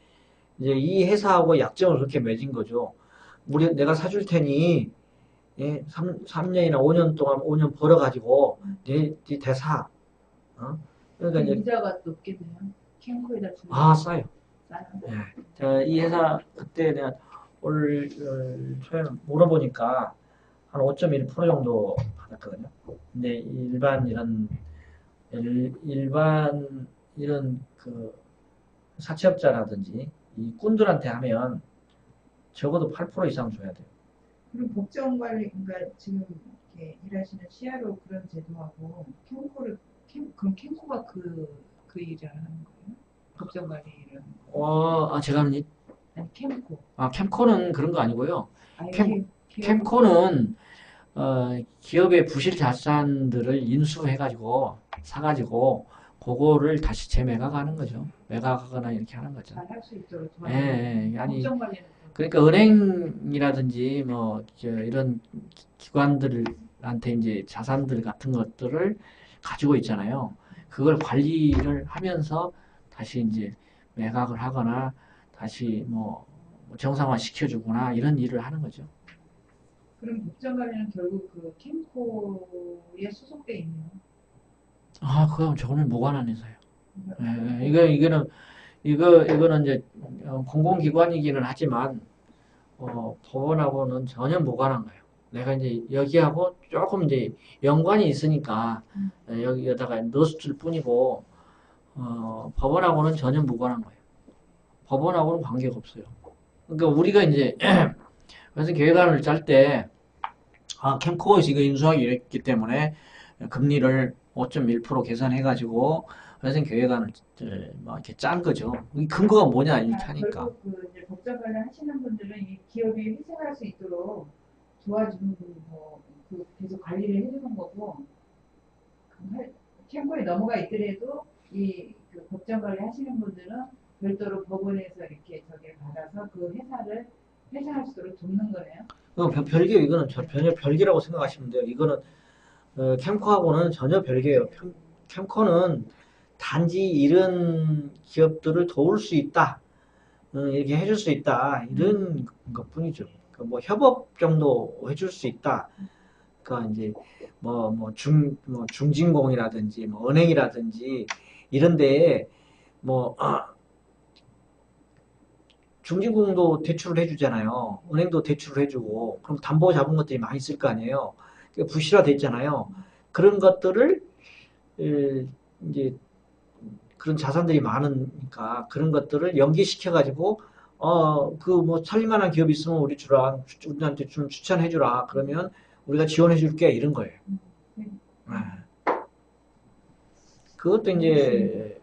이제 이 회사하고 약정을 그렇게 맺은 거죠. 내가 사줄 테니 3년이나 5년 동안 5년 벌어가지고 네 대사. 그러니까 그 이제 이자가 높게 돼요? 캠코에다 주는 싸요. 싸요? 이 회사 그때 내가 올 초에 물어보니까 한 5.1% 정도 받았거든요. 근데 일반 이런 그 사채업자라든지 이 꾼들한테 하면 적어도 8% 이상 줘야 돼요. 그리고 법정 관리, 그러니까 지금 이렇게 일하시는 CRO 그런 제도하고 그럼 캠코가 그 일을 하는 거예요? 법정 관리 일을 하는 거예요? 제가 하는 아니 캠코. 캠코는 그런 거 아니고요. 아예 기업 캠코는 기업의 부실 자산들을 인수해가지고 사가지고 그거를 다시 재매각하는 거죠. 매각하거나 이렇게 하는 거죠. 잘할 수 있도록 예, 도와주는 예, 아니 법정 관리는 그러니까 은행이라든지 뭐 이런 기관들한테 이제 자산들 같은 것들을 가지고 있잖아요. 그걸 관리를 하면서 다시 이제 매각을 하거나 다시 뭐 정상화 시켜주거나 이런 일을 하는 거죠. 그럼 법정 관리는 결국 그 캠코에 소속돼 있네요. 그건 저는 무관한 회사예요. 예, 이거는 이제 공공기관이기는 하지만 법원하고는 전혀 무관한 거예요. 내가 이제 여기하고 조금 이제 연관이 있으니까 여기에다가 넣어줄 뿐이고 법원하고는 전혀 무관한 거예요. 법원하고는 관계가 없어요. 그러니까 우리가 이제 그래서 계획안을 짤 때 캠코에서 이거 인수하기 이랬기 때문에 금리를 5.1% 계산해가지고 회생 계획안을 막 이렇게 짠 거죠. 이 근거가 뭐냐 이렇게 하니까. 결국 그 이제 법정 관리 하시는 분들은 이 기업이 회생할 수 있도록 도와주는 그 계속 관리를 해주는 거고 캠코에 넘어가 있더라도 그 법정거래 하시는 분들은 별도로 법원에서 이렇게 저기 받아서 그 회사를 회생할 수 있도록 돕는 거네요. 별개요. 이거는 전혀 별개라고 생각하시면 돼요. 이거는 캠코하고는 전혀 별개예요. 캠코는 단지 이런 기업들을 도울 수 있다, 이렇게 해줄 수 있다, 이런 것뿐이죠. 뭐 협업 정도 해줄 수 있다. 그러니까 이제 뭐 중진공이라든지 뭐 은행이라든지 이런 데에 뭐 중진공도 대출을 해주잖아요. 은행도 대출을 해주고 그럼 담보 잡은 것들이 많이 있을 거 아니에요. 부실화돼 있잖아요. 그런 것들을 이제 그런 자산들이 많으니까 그런 것들을 연계시켜 가지고 그 뭐 살릴만한 기업이 있으면 우리한테 좀 추천해 주라. 그러면 우리가 지원해 줄게 이런 거예요. 네. 그것도 이제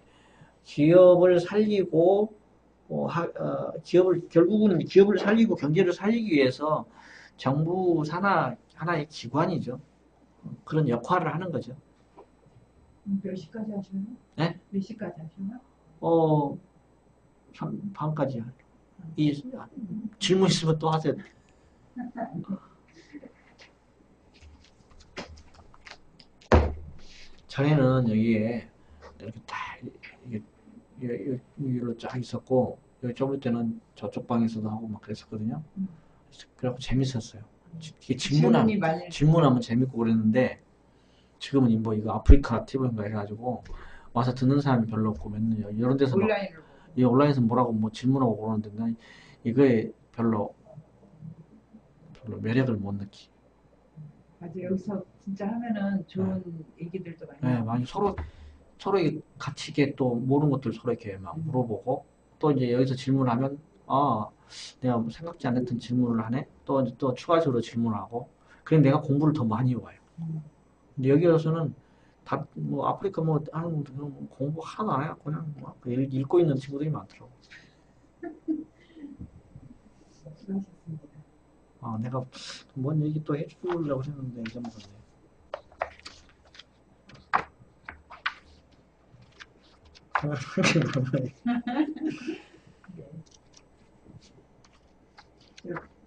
기업을 살리고 결국은 기업을 살리고 경제를 살리기 위해서 정부 산하 하나의 기관이죠. 그런 역할을 하는 거죠. 몇 시까지 하시나요? 네? 몇 시까지 하시나? 밤까지요. 질문 있으면 또 하세요. 전에는 여기에 이렇게 다 여기로 쫙 있었고 여기 좁을 때는 저쪽 방에서도 하고 막 그랬었거든요. 그래갖고 재밌었어요. 이게 질문하면 재밌고 그랬는데 지금은 뭐 이거 아프리카 TV인가 해가지고 와서 듣는 사람이 별로 없고 맨날 이런 데서 온라인에서 뭐라고 뭐 질문하고 그러는데 난 이거에 별로 매력을 못 느끼. 맞아, 여기서 진짜 하면은 좋은 얘기들도 많이. 네, 많이 서로 같이 이게 또 모르는 것들 서로 이렇게 막 물어보고 또 이제 여기서 질문하면 내가 생각지 않았던 질문을 하네. 또 추가적으로 질문하고 그럼 내가 공부를 더 많이 와요. 근데 여기 와서는 다 뭐 아프리카 뭐 하는 공부 하나도 안 해요. 그냥 막 읽고 있는 친구들이 많더라고. 수고하셨습니다. 내가 뭔 얘기 또 해주려고 했는데 잊어먹었네.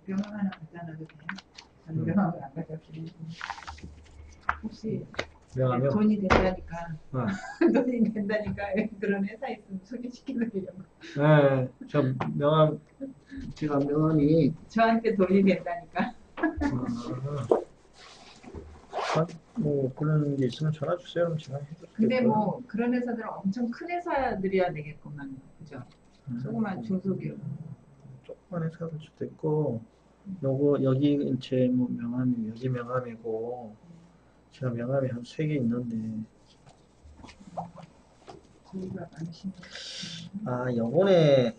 명함 하나 갖다 놔도 돼요? 명함을 안 가져오시네. 혹시 명함이요? 돈이 된다니까 돈이 된다니까 그런 회사 있으면 소개시켜드리려고. 네, 제가 명함이 저한테 돈이 된다니까. 뭐 그런 게 있으면 전화 주세요. 그럼 제가 해드릴게요. 근데 뭐 그런 회사들은 엄청 큰 회사들이야 되겠구만, 그죠? 조그만 중소기업. 조그만 회사들 수도 있고, 여기 제 뭐 명함이 여기 명함이고, 제가 명함이 한 3개 있는데. 저희가 많으신 요번에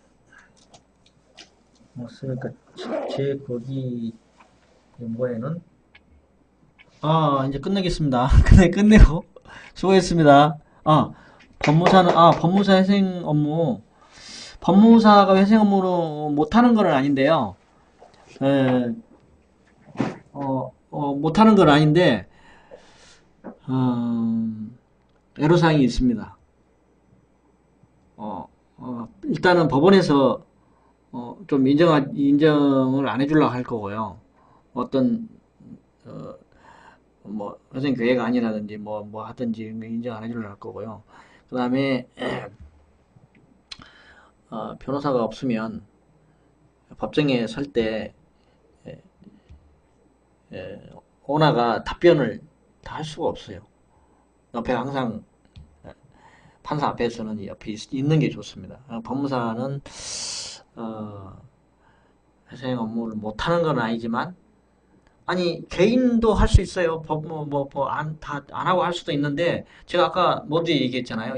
왔으니까 제 거기 뭐에는 이제 끝내겠습니다. 끝내고 수고했습니다. 법무사 회생 업무. 법무사가 회생 업무로 못하는 건 아닌데요. 못하는 건 아닌데 애로사항이 있습니다. 일단은 법원에서 좀 인정을 안 해주려고 할 거고요. 어떤 뭐 회생 계획 아니라든지 뭐 하든지 인정 안 해주려고 할 거고요. 그 다음에 변호사가 없으면 법정에 설 때 오나가 답변을 다 할 수가 없어요. 옆에 항상 판사 앞에서는 옆에 있는 게 좋습니다. 법무사는 회생 업무를 못하는 건 아니지만 개인도 할 수 있어요. 안 하고 할 수도 있는데, 제가 아까 모두 얘기했잖아요.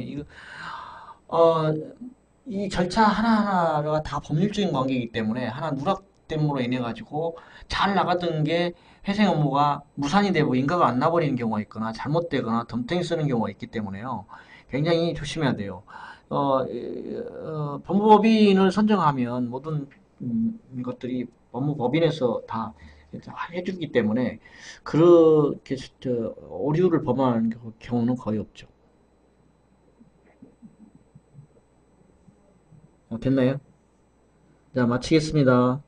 이 절차 하나하나가 다 법률적인 관계이기 때문에, 하나 누락됨으로 인해가지고, 잘 나가던 게 회생 업무가 무산이 되고 인가가 안 나버리는 경우가 있거나, 잘못되거나, 덤탱이 쓰는 경우가 있기 때문에요. 굉장히 조심해야 돼요. 법무법인을 선정하면 모든 것들이 법무법인에서 다 해주기 때문에 그렇게 오류를 범하는 경우는 거의 없죠. 됐나요? 자, 마치겠습니다.